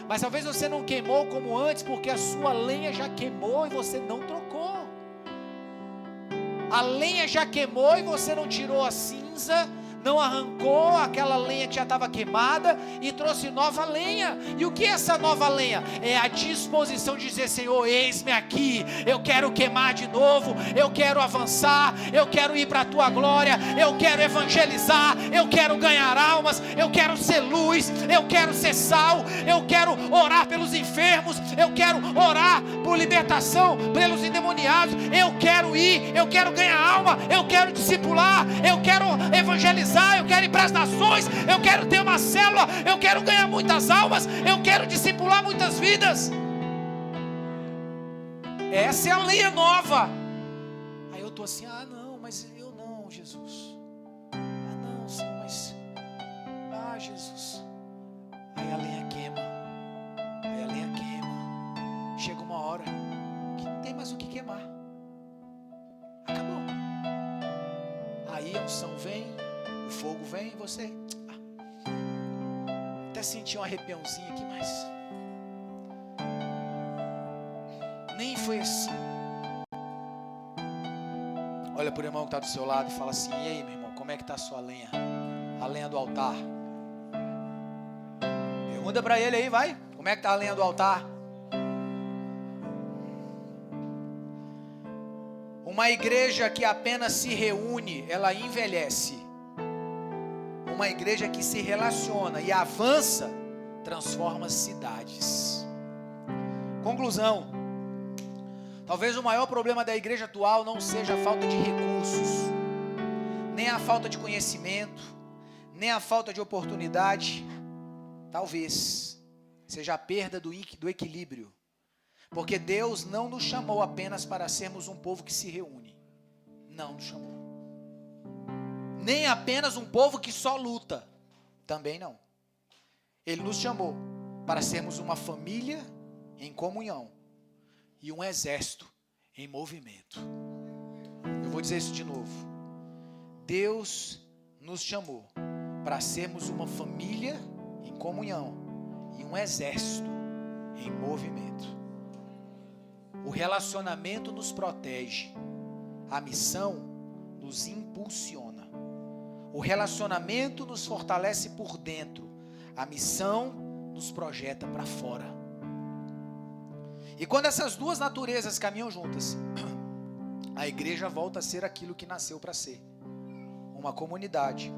mas talvez você não queimou como antes, porque a sua lenha já queimou e você não trocou. A lenha já queimou e você não tirou a cinza, não arrancou aquela lenha que já estava queimada e trouxe nova lenha. E o que é essa nova lenha? É a disposição de dizer, Senhor, eis-me aqui, eu quero queimar de novo, eu quero avançar, eu quero ir para a tua glória, eu quero evangelizar, eu quero ganhar almas, eu quero ser luz, eu quero ser sal, eu quero orar pelos enfermos, eu quero orar por libertação, pelos endemoniados, eu quero ir, eu quero ganhar alma, eu quero discipular, eu quero evangelizar, eu quero ir para as nações, eu quero ter uma célula, eu quero ganhar muitas almas, eu quero discipular muitas vidas. Essa é a lenha nova. Aí eu estou assim, não, mas eu não, Jesus. Não, sim, mas Jesus. Aí a lenha queima, chega uma hora que não tem mais o que queimar, acabou. Aí a unção vem, o fogo vem e você até senti um arrepiãozinho aqui, mas nem foi assim. Olha para o irmão que está do seu lado e fala assim, e aí, meu irmão, como é que está a sua lenha? A lenha do altar. Pergunta para ele aí, vai, como é que está a lenha do altar? Uma igreja que apenas se reúne, ela envelhece. Uma igreja que se relaciona e avança, transforma cidades. Conclusão. Talvez o maior problema da igreja atual não seja a falta de recursos, nem a falta de conhecimento, nem a falta de oportunidade. Talvez seja a perda do equilíbrio. Porque Deus não nos chamou apenas para sermos um povo que se reúne. Não nos chamou. Nem apenas um povo que só luta. Também não. Ele nos chamou para sermos uma família em comunhão e um exército em movimento. Eu vou dizer isso de novo. Deus nos chamou para sermos uma família em comunhão e um exército em movimento. O relacionamento nos protege, a missão nos impulsiona. O relacionamento nos fortalece por dentro, a missão nos projeta para fora. E quando essas duas naturezas caminham juntas, a igreja volta a ser aquilo que nasceu para ser. Uma comunidade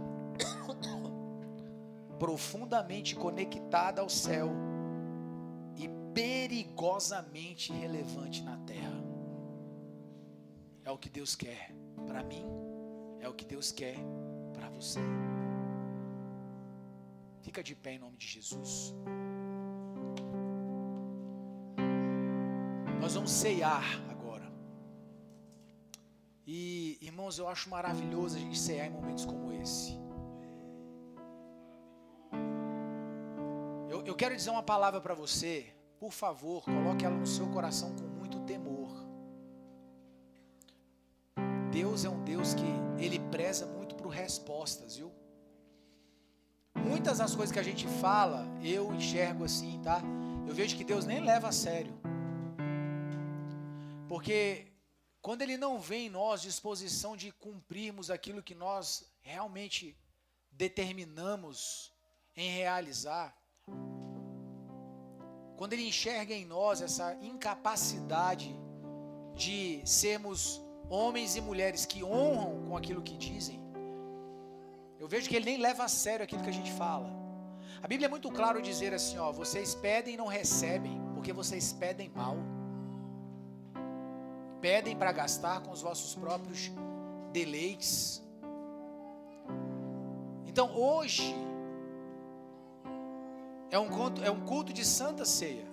profundamente conectada ao céu e perigosamente relevante na terra. É o que Deus quer para mim, é o que Deus quer para você. Fica de pé em nome de Jesus. Nós vamos ceiar agora. E, irmãos, eu acho maravilhoso a gente ceiar em momentos como esse. Eu quero dizer uma palavra para você. Por favor, coloque ela no seu coração com muito temor. Deus é um Deus que Ele preza muito por respostas, viu? Muitas das coisas que a gente fala, eu enxergo assim, tá? Eu vejo que Deus nem leva a sério. Porque quando Ele não vê em nós disposição de cumprirmos aquilo que nós realmente determinamos em realizar, quando Ele enxerga em nós essa incapacidade de sermos homens e mulheres que honram com aquilo que dizem, eu vejo que Ele nem leva a sério aquilo que a gente fala. A Bíblia é muito claro dizer assim, ó, vocês pedem e não recebem, porque vocês pedem mal. Pedem para gastar com os vossos próprios deleites. Então hoje é um culto de Santa Ceia.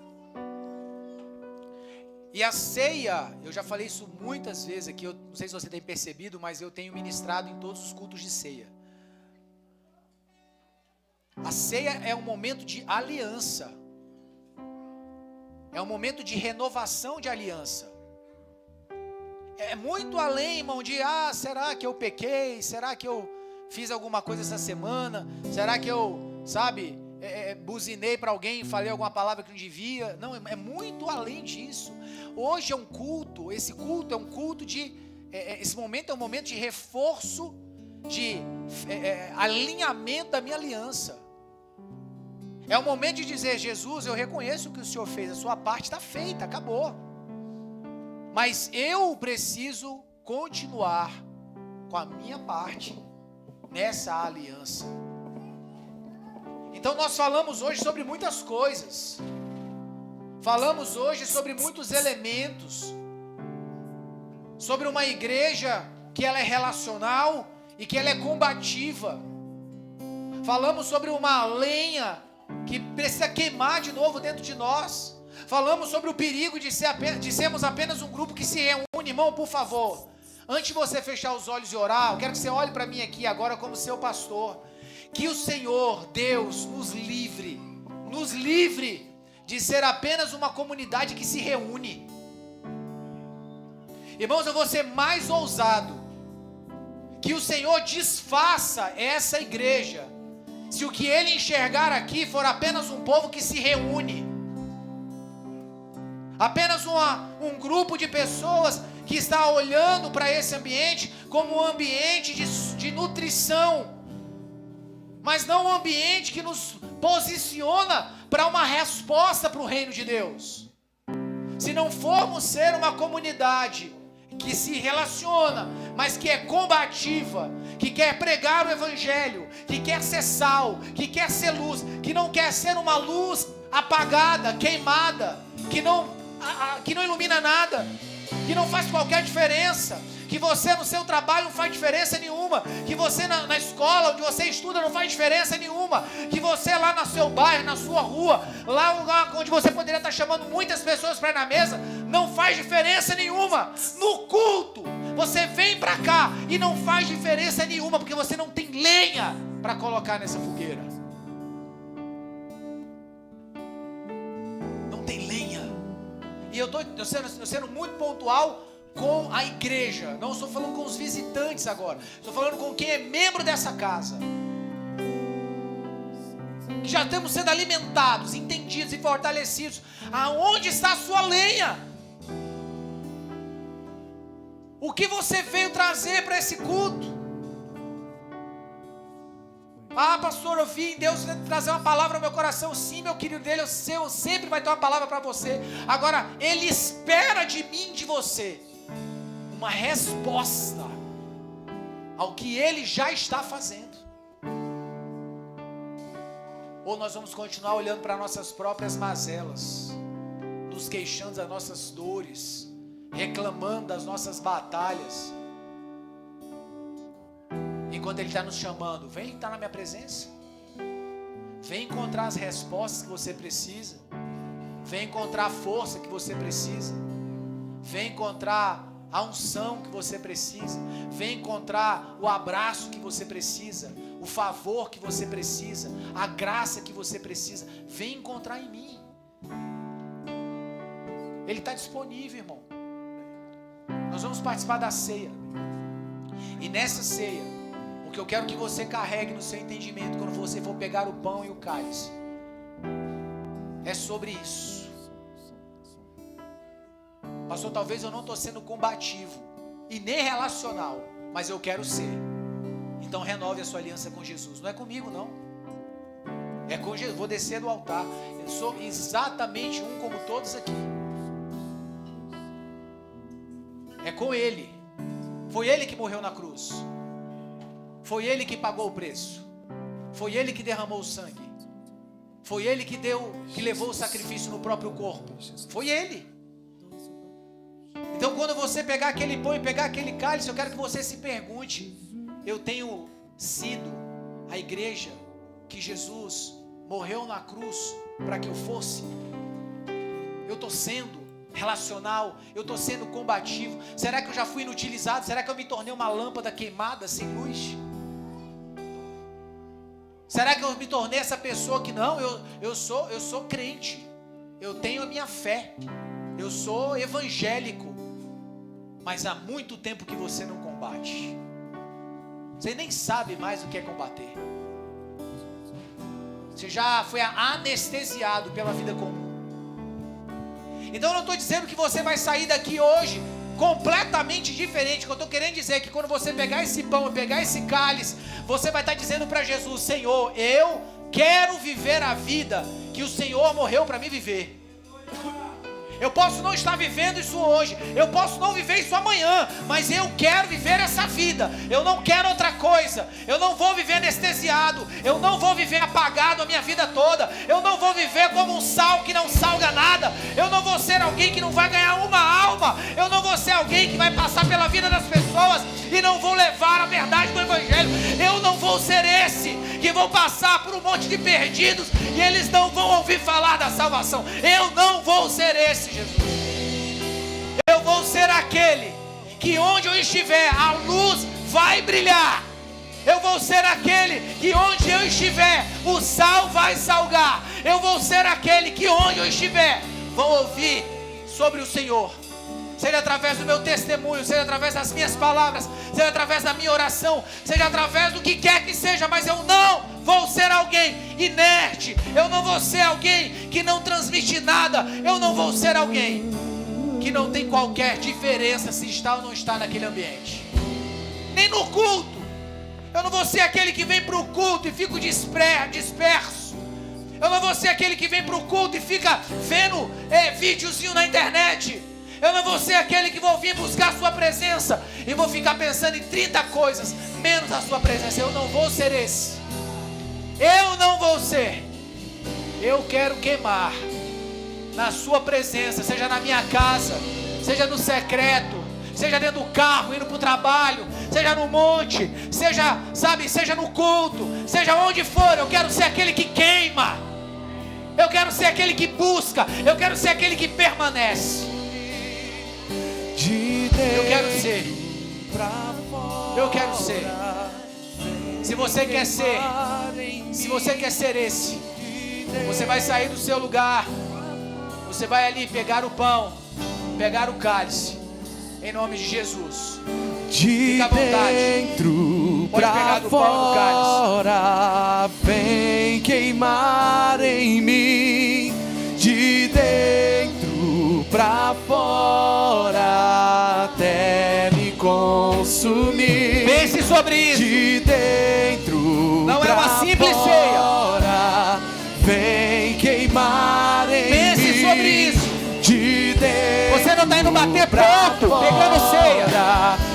E a ceia, eu já falei isso muitas vezes aqui, eu não sei se você tem percebido, mas eu tenho ministrado em todos os cultos de ceia. A ceia é um momento de aliança. É um momento de renovação de aliança. É muito além, irmão, de será que eu pequei? Será que eu fiz alguma coisa essa semana? Será que eu, buzinei para alguém e falei alguma palavra que não devia? Não, é muito além disso. Hoje é um culto, esse culto é um culto de... esse momento é um momento de reforço, de alinhamento da minha aliança. É o momento de dizer, Jesus, eu reconheço o que o Senhor fez, a sua parte está feita, acabou. Mas eu preciso continuar com a minha parte nessa aliança. Então nós falamos hoje sobre muitas coisas. Falamos hoje sobre muitos elementos. Sobre uma igreja que ela é relacional e que ela é combativa. Falamos sobre uma lenha que precisa queimar de novo dentro de nós. Falamos sobre o perigo de sermos apenas um grupo que se reúne. Irmão, por favor, antes de você fechar os olhos e orar, eu quero que você olhe para mim aqui agora como seu pastor. Que o Senhor, Deus, nos livre de ser apenas uma comunidade que se reúne. Irmãos, eu vou ser mais ousado. Que o Senhor desfaça essa igreja, se o que Ele enxergar aqui for apenas um povo que se reúne. Apenas um grupo de pessoas que está olhando para esse ambiente como um ambiente de nutrição, mas não um ambiente que nos posiciona para uma resposta para o reino de Deus. Se não formos ser uma comunidade que se relaciona, mas que é combativa, que quer pregar o evangelho, que quer ser sal, que quer ser luz, que não quer ser uma luz apagada, queimada, que não ilumina nada, que não faz qualquer diferença, que você no seu trabalho não faz diferença nenhuma, que você na escola onde você estuda não faz diferença nenhuma, que você lá no seu bairro, na sua rua, lá onde você poderia estar chamando muitas pessoas para ir na mesa, não faz diferença nenhuma. No culto, você vem para cá e não faz diferença nenhuma, porque você não tem lenha para colocar nessa fogueira. Não tem lenha. E eu estou sendo muito pontual com a igreja, não estou falando com os visitantes agora, estou falando com quem é membro dessa casa, que já estamos sendo alimentados, entendidos e fortalecidos. Aonde está a sua lenha? O que você veio trazer para esse culto? Ah, pastor, eu vim Deus trazer uma palavra ao meu coração. Sim, meu querido, dele, eu sempre vai ter uma palavra para você. Agora, Ele espera de mim, de você, uma resposta ao que Ele já está fazendo. Ou nós vamos continuar olhando para nossas próprias mazelas, nos queixando das nossas dores, reclamando das nossas batalhas, enquanto Ele está nos chamando: vem estar na minha presença, vem encontrar as respostas que você precisa, vem encontrar a força que você precisa, vem encontrar a unção que você precisa, vem encontrar o abraço que você precisa, o favor que você precisa, a graça que você precisa. Vem encontrar em mim. Ele está disponível, irmão. Nós vamos participar da ceia, e nessa ceia, o que eu quero que você carregue no seu entendimento, quando você for pegar o pão e o cálice, é sobre isso. Pastor, talvez eu não estou sendo combativo e nem relacional, mas eu quero ser. Então renove a sua aliança com Jesus. Não é comigo, não. É com Jesus. Vou descer do altar. Eu sou exatamente um como todos aqui. É com Ele. Foi Ele que morreu na cruz. Foi Ele que pagou o preço. Foi Ele que derramou o sangue. Foi Ele que levou o sacrifício no próprio corpo. Foi Ele. Então, quando você pegar aquele pão e pegar aquele cálice, eu quero que você se pergunte: eu tenho sido a igreja que Jesus morreu na cruz para que eu fosse? Eu estou sendo relacional? Eu estou sendo combativo? Será que eu já fui inutilizado? Será que eu me tornei uma lâmpada queimada sem luz? Será que eu me tornei essa pessoa que não, eu sou crente, eu tenho a minha fé, eu sou evangélico, mas há muito tempo que você não combate, você nem sabe mais o que é combater, você já foi anestesiado pela vida comum. Então eu não estou dizendo que você vai sair daqui hoje completamente diferente. O que eu estou querendo dizer é que quando você pegar esse pão e pegar esse cálice, você vai estar dizendo para Jesus: Senhor, eu quero viver a vida que o Senhor morreu para me viver. Eu posso não estar vivendo isso hoje, eu posso não viver isso amanhã, mas eu quero viver essa vida. Eu não quero outra coisa. Eu não vou viver anestesiado, eu não vou viver apagado a minha vida toda, eu não vou viver como um sal que não salga nada, eu não vou ser alguém que não vai ganhar uma alma, eu não vou ser alguém que vai passar pela vida das pessoas e não vou levar a verdade do evangelho. Eu não vou ser esse que vou passar por um monte de perdidos e eles não vão ouvir falar da salvação. Eu não vou ser esse, Jesus. Eu vou ser aquele que onde eu estiver, a luz vai brilhar. Eu vou ser aquele que onde eu estiver, o sal vai salgar. Eu vou ser aquele que onde eu estiver, vão ouvir sobre o Senhor. Seja através do meu testemunho, seja através das minhas palavras, seja através da minha oração, seja através do que quer que seja, mas eu não vou ser alguém inerte, eu não vou ser alguém que não transmite nada, eu não vou ser alguém que não tem qualquer diferença se está ou não está naquele ambiente, nem no culto. Eu não vou ser aquele que vem para o culto e fica disperso. Eu não vou ser aquele que vem para o culto e fica vendo videozinho na internet. Eu não vou ser aquele que vou vir buscar a sua presença e vou ficar pensando em 30 coisas, menos a sua presença. Eu não vou ser esse. Eu não vou ser. Eu quero queimar na sua presença, seja na minha casa, seja no secreto, seja dentro do carro, indo para o trabalho, seja no monte, seja, sabe, seja no culto, seja onde for. Eu quero ser aquele que queima. Eu quero ser aquele que busca. Eu quero ser aquele que permanece. Eu quero ser. Eu quero ser. Se você quer ser, se você quer ser esse, você vai sair do seu lugar. Você vai ali pegar o pão, pegar o cálice, em nome de Jesus. Fica à vontade. Dentro Pode pegar do pão e do fora, vem queimar em mim. De dentro pra fora, até me consumir. Pense sobre isso. De dentro Não é uma simples fora, vem queimar em mim. Pense sobre isso. De dentro você não está indo bater ponto, pegando ceia,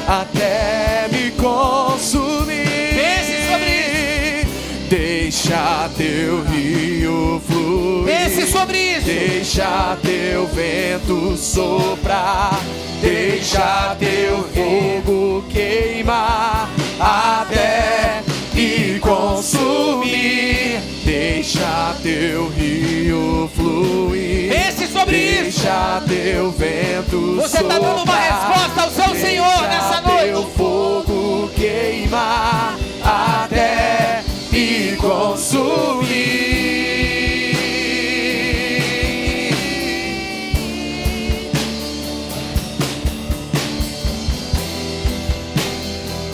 até me consumir. Pense sobre isso. Deixa teu rio fluir. Pense sobre isso. Deixa teu vento soprar. Deixa teu fogo queimar até me consumir. Deixa teu rio fluir. Pense sobre isso. Deixa teu vento você soprar. Você está dando uma resposta ao seu Senhor nessa noite. Deixa teu fogo queimar até me consumir.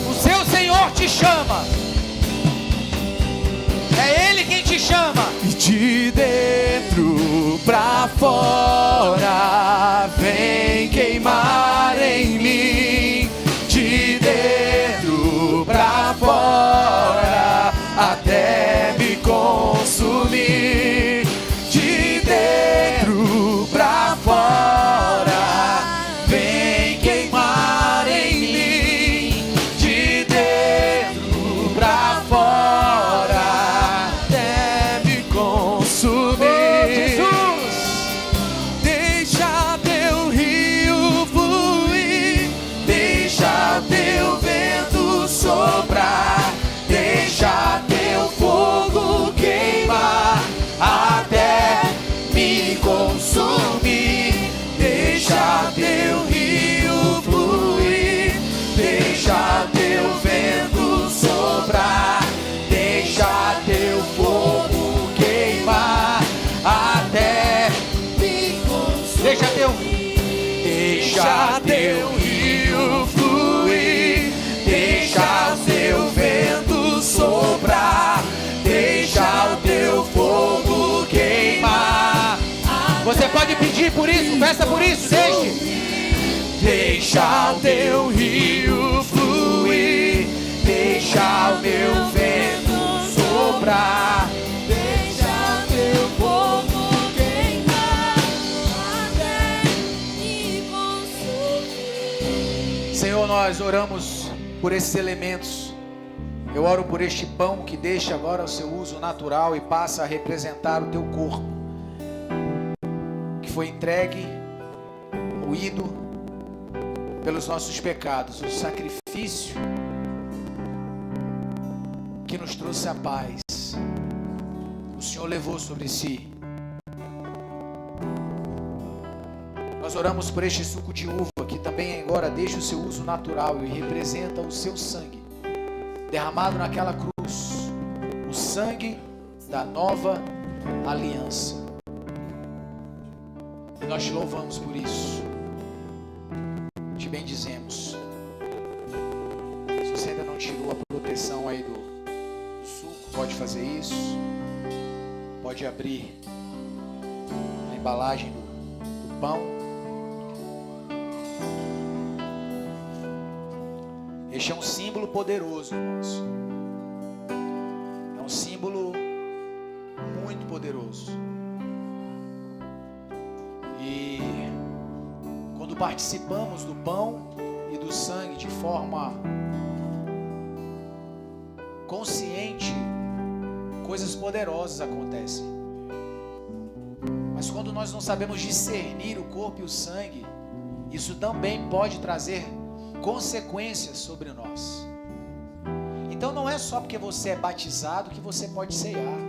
O seu Senhor te chama. É Ele quem te chama. De dentro pra fora, vem queimar em mim. De dentro pra fora, até me consumir. De dentro pra fora, vem queimar em mim. De dentro pra fora, até me consumir. Deixa teu rio fluir. Deixa teu vento soprar. Deixa teu fogo queimar até me consumir. Deixa teu rio fluir. Deixa teu vento soprar. Deixa teu fogo queimar até me consumir. Deixa teu rio fluir. Deixa teu vento soprar. Deixa o teu fogo queimar. Você pode pedir por isso, peça por isso, deixe. Deixa teu rio fluir. Deixa o meu vento soprar. Deixa teu fogo queimar até me consumir. Senhor, nós oramos por esses elementos. Eu oro por este pão que deixa agora o seu uso natural e passa a representar o teu corpo, que foi entregue, moído pelos nossos pecados, o sacrifício que nos trouxe a paz. O Senhor levou sobre si. Nós oramos por este suco de uva que também agora deixa o seu uso natural e representa o seu sangue derramado naquela cruz, o sangue da nova aliança. E nós te louvamos por isso. Te bendizemos. Se você ainda não tirou a proteção aí do suco, pode fazer isso. Pode abrir a embalagem do pão. Este é um símbolo poderoso, irmãos. É um símbolo muito poderoso. E quando quando participamos do pão e do sangue de forma consciente, coisas poderosas acontecem. Mas quando nós não sabemos discernir o corpo e o sangue, isso também pode trazer consequências sobre nós. Então não é só porque você é batizado que você pode ceiar.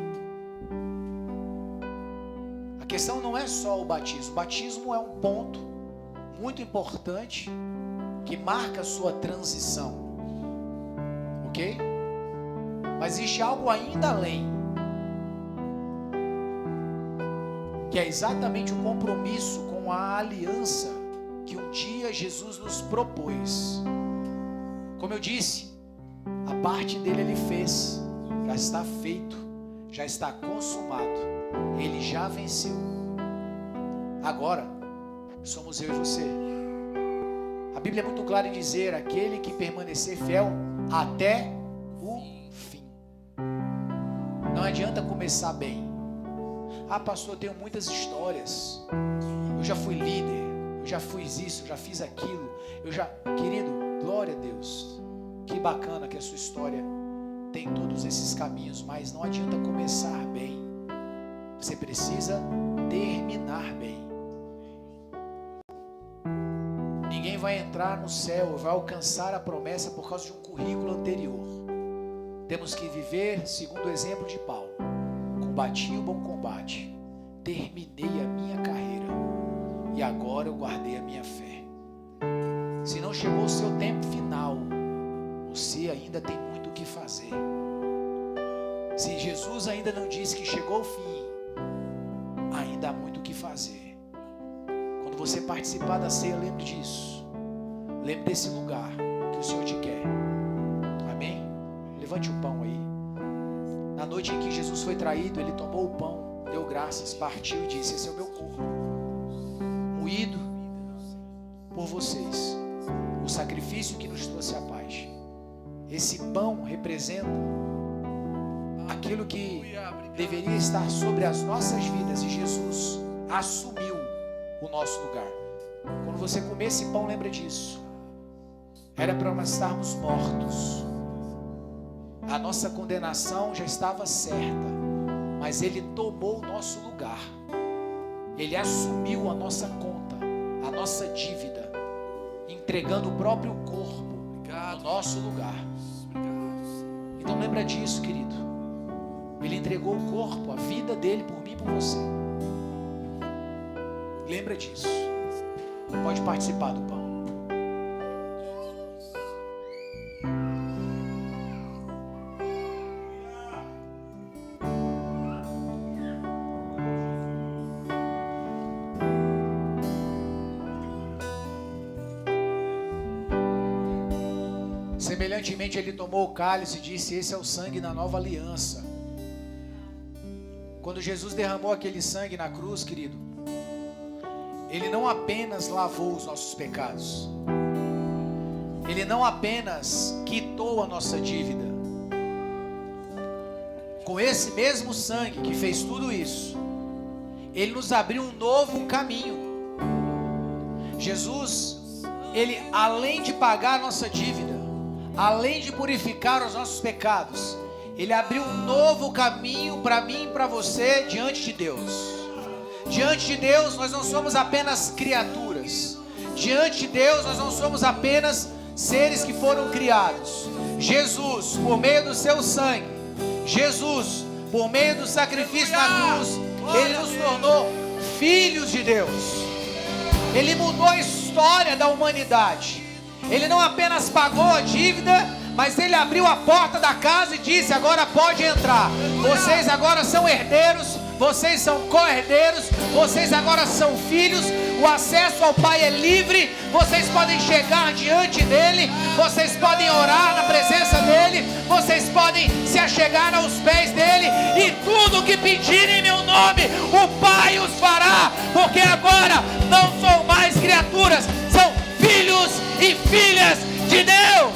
A questão não é só o batismo. O batismo é um ponto muito importante que marca a sua transição. Ok? Mas existe algo ainda além, que é exatamente o compromisso com a aliança que um dia Jesus nos propôs. Como eu disse, a parte dele ele fez, já está feito, já está consumado, ele já venceu. Agora, somos eu e você. A Bíblia é muito clara em dizer: aquele que permanecer fiel até o fim. Não adianta começar bem. Ah, pastor, eu tenho muitas histórias. Eu já fui líder, eu já fiz isso, eu já fiz aquilo. Querido, glória a Deus. Que bacana que a sua história tem todos esses caminhos, mas não adianta começar bem. Você precisa terminar bem. Ninguém vai entrar no céu, vai alcançar a promessa por causa de um currículo anterior. Temos que viver segundo o exemplo de Paulo. Combati o bom combate, terminei a minha carreira e agora eu guardei a minha fé. Se não chegou o seu tempo final, você ainda tem muito o que fazer. Se Jesus ainda não disse que chegou o fim, ainda há muito o que fazer. Quando você participar da ceia, lembre disso. Lembre desse lugar que o Senhor te quer. Amém? Levante o pão aí. Na noite em que Jesus foi traído, ele tomou o pão, deu graças, partiu e disse: esse é o meu corpo, moído por vocês, o sacrifício que nos trouxe a paz. Esse pão representa aquilo que deveria estar sobre as nossas vidas, e Jesus assumiu o nosso lugar. Quando você comer esse pão, lembra disso. Era para nós estarmos mortos. A nossa condenação já estava certa, mas Ele tomou o nosso lugar. Ele assumiu a nossa conta, a nossa dívida, entregando o próprio corpo no nosso lugar. Então lembra disso, querido. Ele entregou o corpo, a vida dele por mim e por você. Lembra disso. Pode participar do pão. Semelhantemente, ele tomou o cálice e disse: esse é o sangue da nova aliança. Quando Jesus derramou aquele sangue na cruz, querido, Ele não apenas lavou os nossos pecados, Ele não apenas quitou a nossa dívida. Com esse mesmo sangue que fez tudo isso, Ele nos abriu um novo caminho. Jesus, Ele, além de pagar a nossa dívida, além de purificar os nossos pecados, Ele abriu um novo caminho para mim e para você diante de Deus. Diante de Deus nós não somos apenas criaturas. Diante de Deus nós não somos apenas seres que foram criados. Jesus, por meio do seu sangue, Jesus, por meio do sacrifício na cruz, Ele nos tornou filhos de Deus. Ele mudou a história da humanidade. Ele não apenas pagou a dívida, mas Ele abriu a porta da casa e disse: agora pode entrar. Vocês agora são herdeiros, vocês são co-herdeiros, vocês agora são filhos. O acesso ao Pai é livre. Vocês podem chegar diante dEle, vocês podem orar na presença dEle, vocês podem se achegar aos pés dEle, e tudo que pedirem em meu nome, o Pai os fará, porque agora não são mais criaturas, são filhos e filhas de Deus.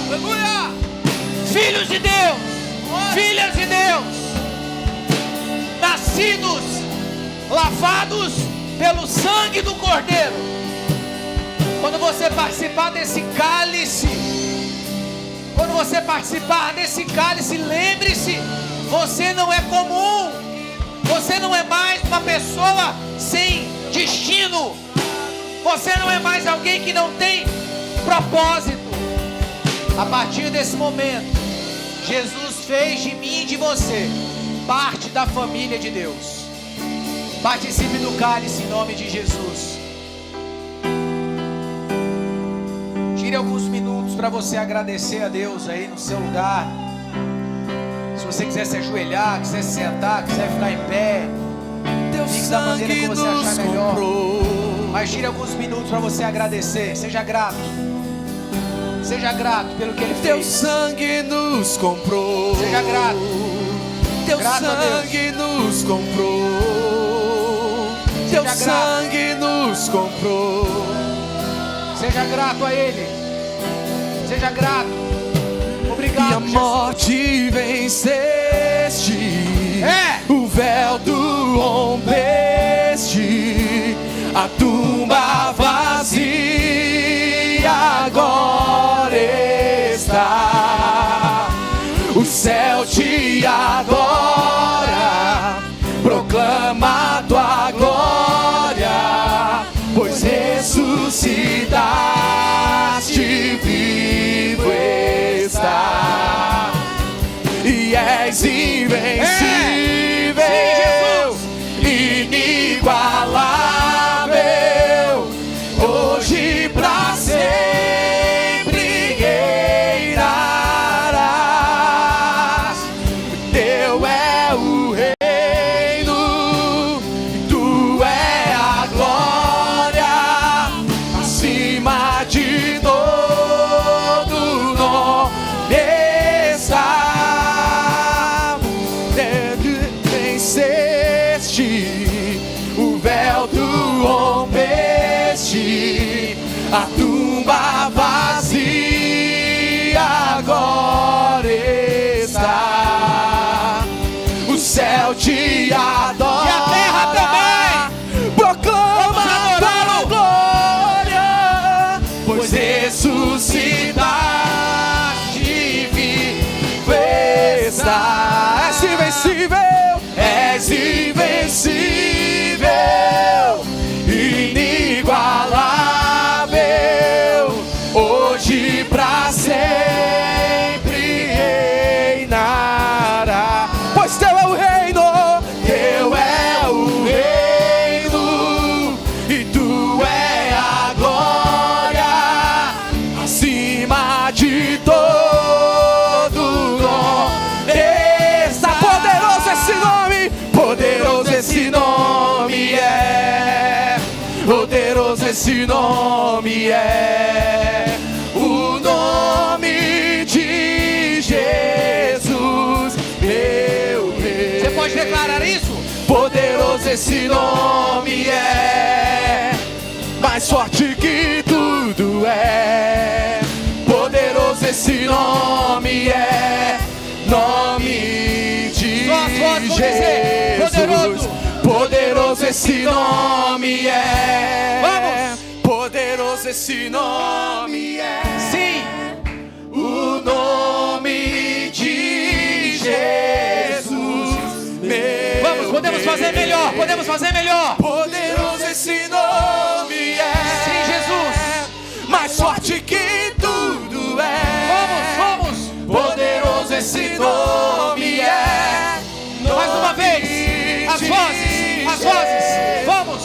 Aleluia! Filhos de Deus, filhas de Deus, nascidos, lavados pelo sangue do Cordeiro. Quando você participar desse cálice, lembre-se, você não é comum. Você não é mais uma pessoa sem destino. Você não é mais alguém que não tem propósito. A partir desse momento, Jesus fez de mim e de você parte da família de Deus. Participe do cálice em nome de Jesus. Tire alguns minutos para você agradecer a Deus aí no seu lugar. Se você quiser se ajoelhar, quiser se sentar, quiser ficar em pé, fique da maneira que você achar melhor. Mas tire alguns minutos para você agradecer. Seja grato. Seja grato pelo que Ele fez. Teu sangue nos comprou. Seja grato. Teu Grato a Deus. sangue nos comprou. Teu Seja sangue nos comprou. Seja grato a Ele. Seja grato. Obrigado, E a morte venceste. O véu tu rompeste. A tumba vazia agora está. O céu te adora, proclama tua glória, pois ressuscitaste, vivo está, e és invencível, inigualável, hoje pra sempre reinarás. Teu é o reino, tu é a glória, acima de todo nome está. Venceste, o véu tu rompeste, a tumba vazia agora está. O céu te adora, E a terra também. proclama Vamos a tua adorá-lo. glória, pois ressuscitaste, vivo está. És invencível, és invencível, inigualável, hoje pra sempre reinará. Pois teu é o reino, teu é o reino, e tu é a glória, acima de todo nome está. Poderoso esse nome, poderoso esse nome é, poderoso esse nome é, o nome de Jesus, meu rei. Você pode declarar isso? Poderoso esse nome é, mais forte que tudo é. Poderoso esse nome é, nome de Só as vozes vão dizer, Jesus. Poderoso esse nome é. Vamos. Poderoso esse nome é. Sim. O nome de Jesus. Meu Vamos, podemos fazer melhor, podemos fazer melhor. Poderoso esse nome é. Sim, Jesus. Mais forte que tudo é. Vamos. Poderoso esse nome é. Mais uma vez. As vozes. Vamos.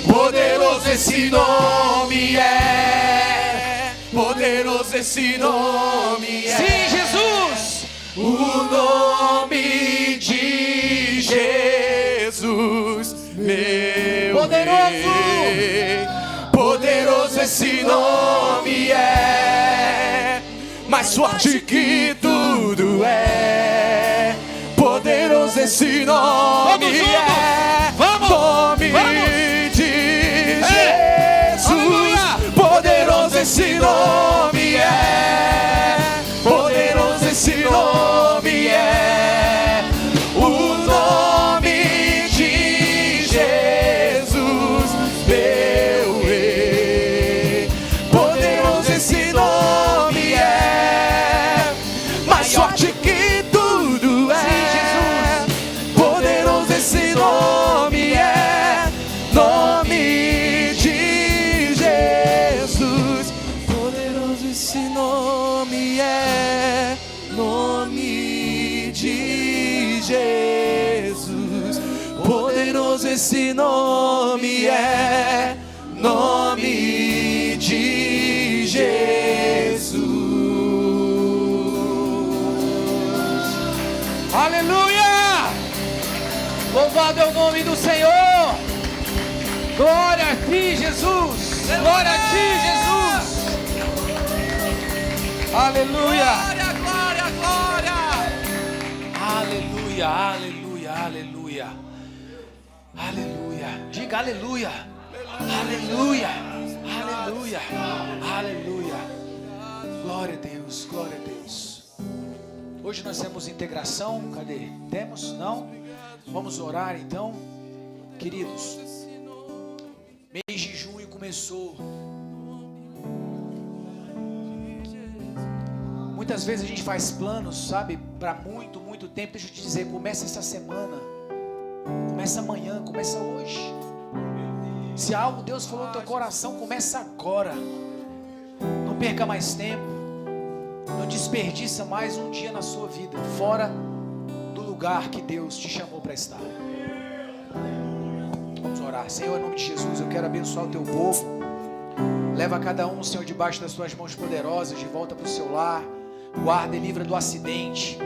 Poderoso esse nome é. Poderoso esse nome é. Sim, Jesus. O nome de Jesus, meu Poderoso. Rei. Poderoso esse nome é, mais forte que tudo é. Poderoso esse nome é. Vamos. Nome de Jesus. Poderoso esse nome é. Poderoso esse nome é. O nome de Jesus, meu Rei. esse nome é nome de Jesus. Aleluia! Louvado é o nome do Senhor. Glória a ti, Jesus. Glória a ti, Jesus. Aleluia. Glória, glória, glória. Aleluia, aleluia, aleluia. Aleluia. Diga aleluia. Aleluia. Aleluia. Aleluia. Glória a Deus, glória a Deus. Hoje nós temos integração. Cadê? Temos? Não? Vamos orar então. Queridos, mês de junho começou. Muitas vezes a gente faz planos, sabe, para muito, muito tempo. Deixa eu te dizer, começa essa semana, começa amanhã, começa hoje. Se algo Deus falou no teu coração, começa agora. Não perca mais tempo. Não desperdiça mais um dia na sua vida, fora do lugar que Deus te chamou para estar. Vamos orar. Senhor, em nome de Jesus, eu quero abençoar o teu povo. Leva cada um, Senhor, debaixo das tuas mãos poderosas, de volta para o seu lar. Guarda e livra do acidente.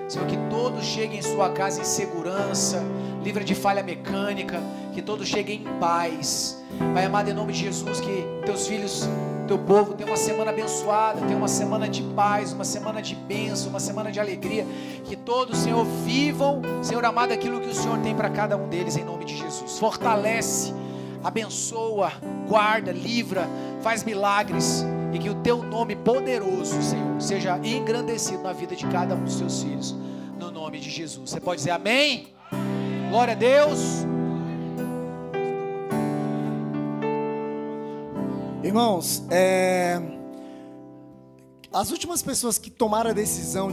Senhor, que todos cheguem em sua casa em segurança. Livra de falha mecânica. Que todos cheguem em paz. Pai amado, em nome de Jesus, que teus filhos, teu povo tenha uma semana abençoada, tenha uma semana de paz, uma semana de bênção, uma semana de alegria. Que todos, Senhor, vivam, Senhor amado, aquilo que o Senhor tem para cada um deles, em nome de Jesus. Fortalece, abençoa, guarda, livra, faz milagres. E que o teu nome poderoso, Senhor, seja engrandecido na vida de cada um dos teus filhos, no nome de Jesus. Você pode dizer amém? Glória a Deus. Irmãos, as últimas pessoas que tomaram a decisão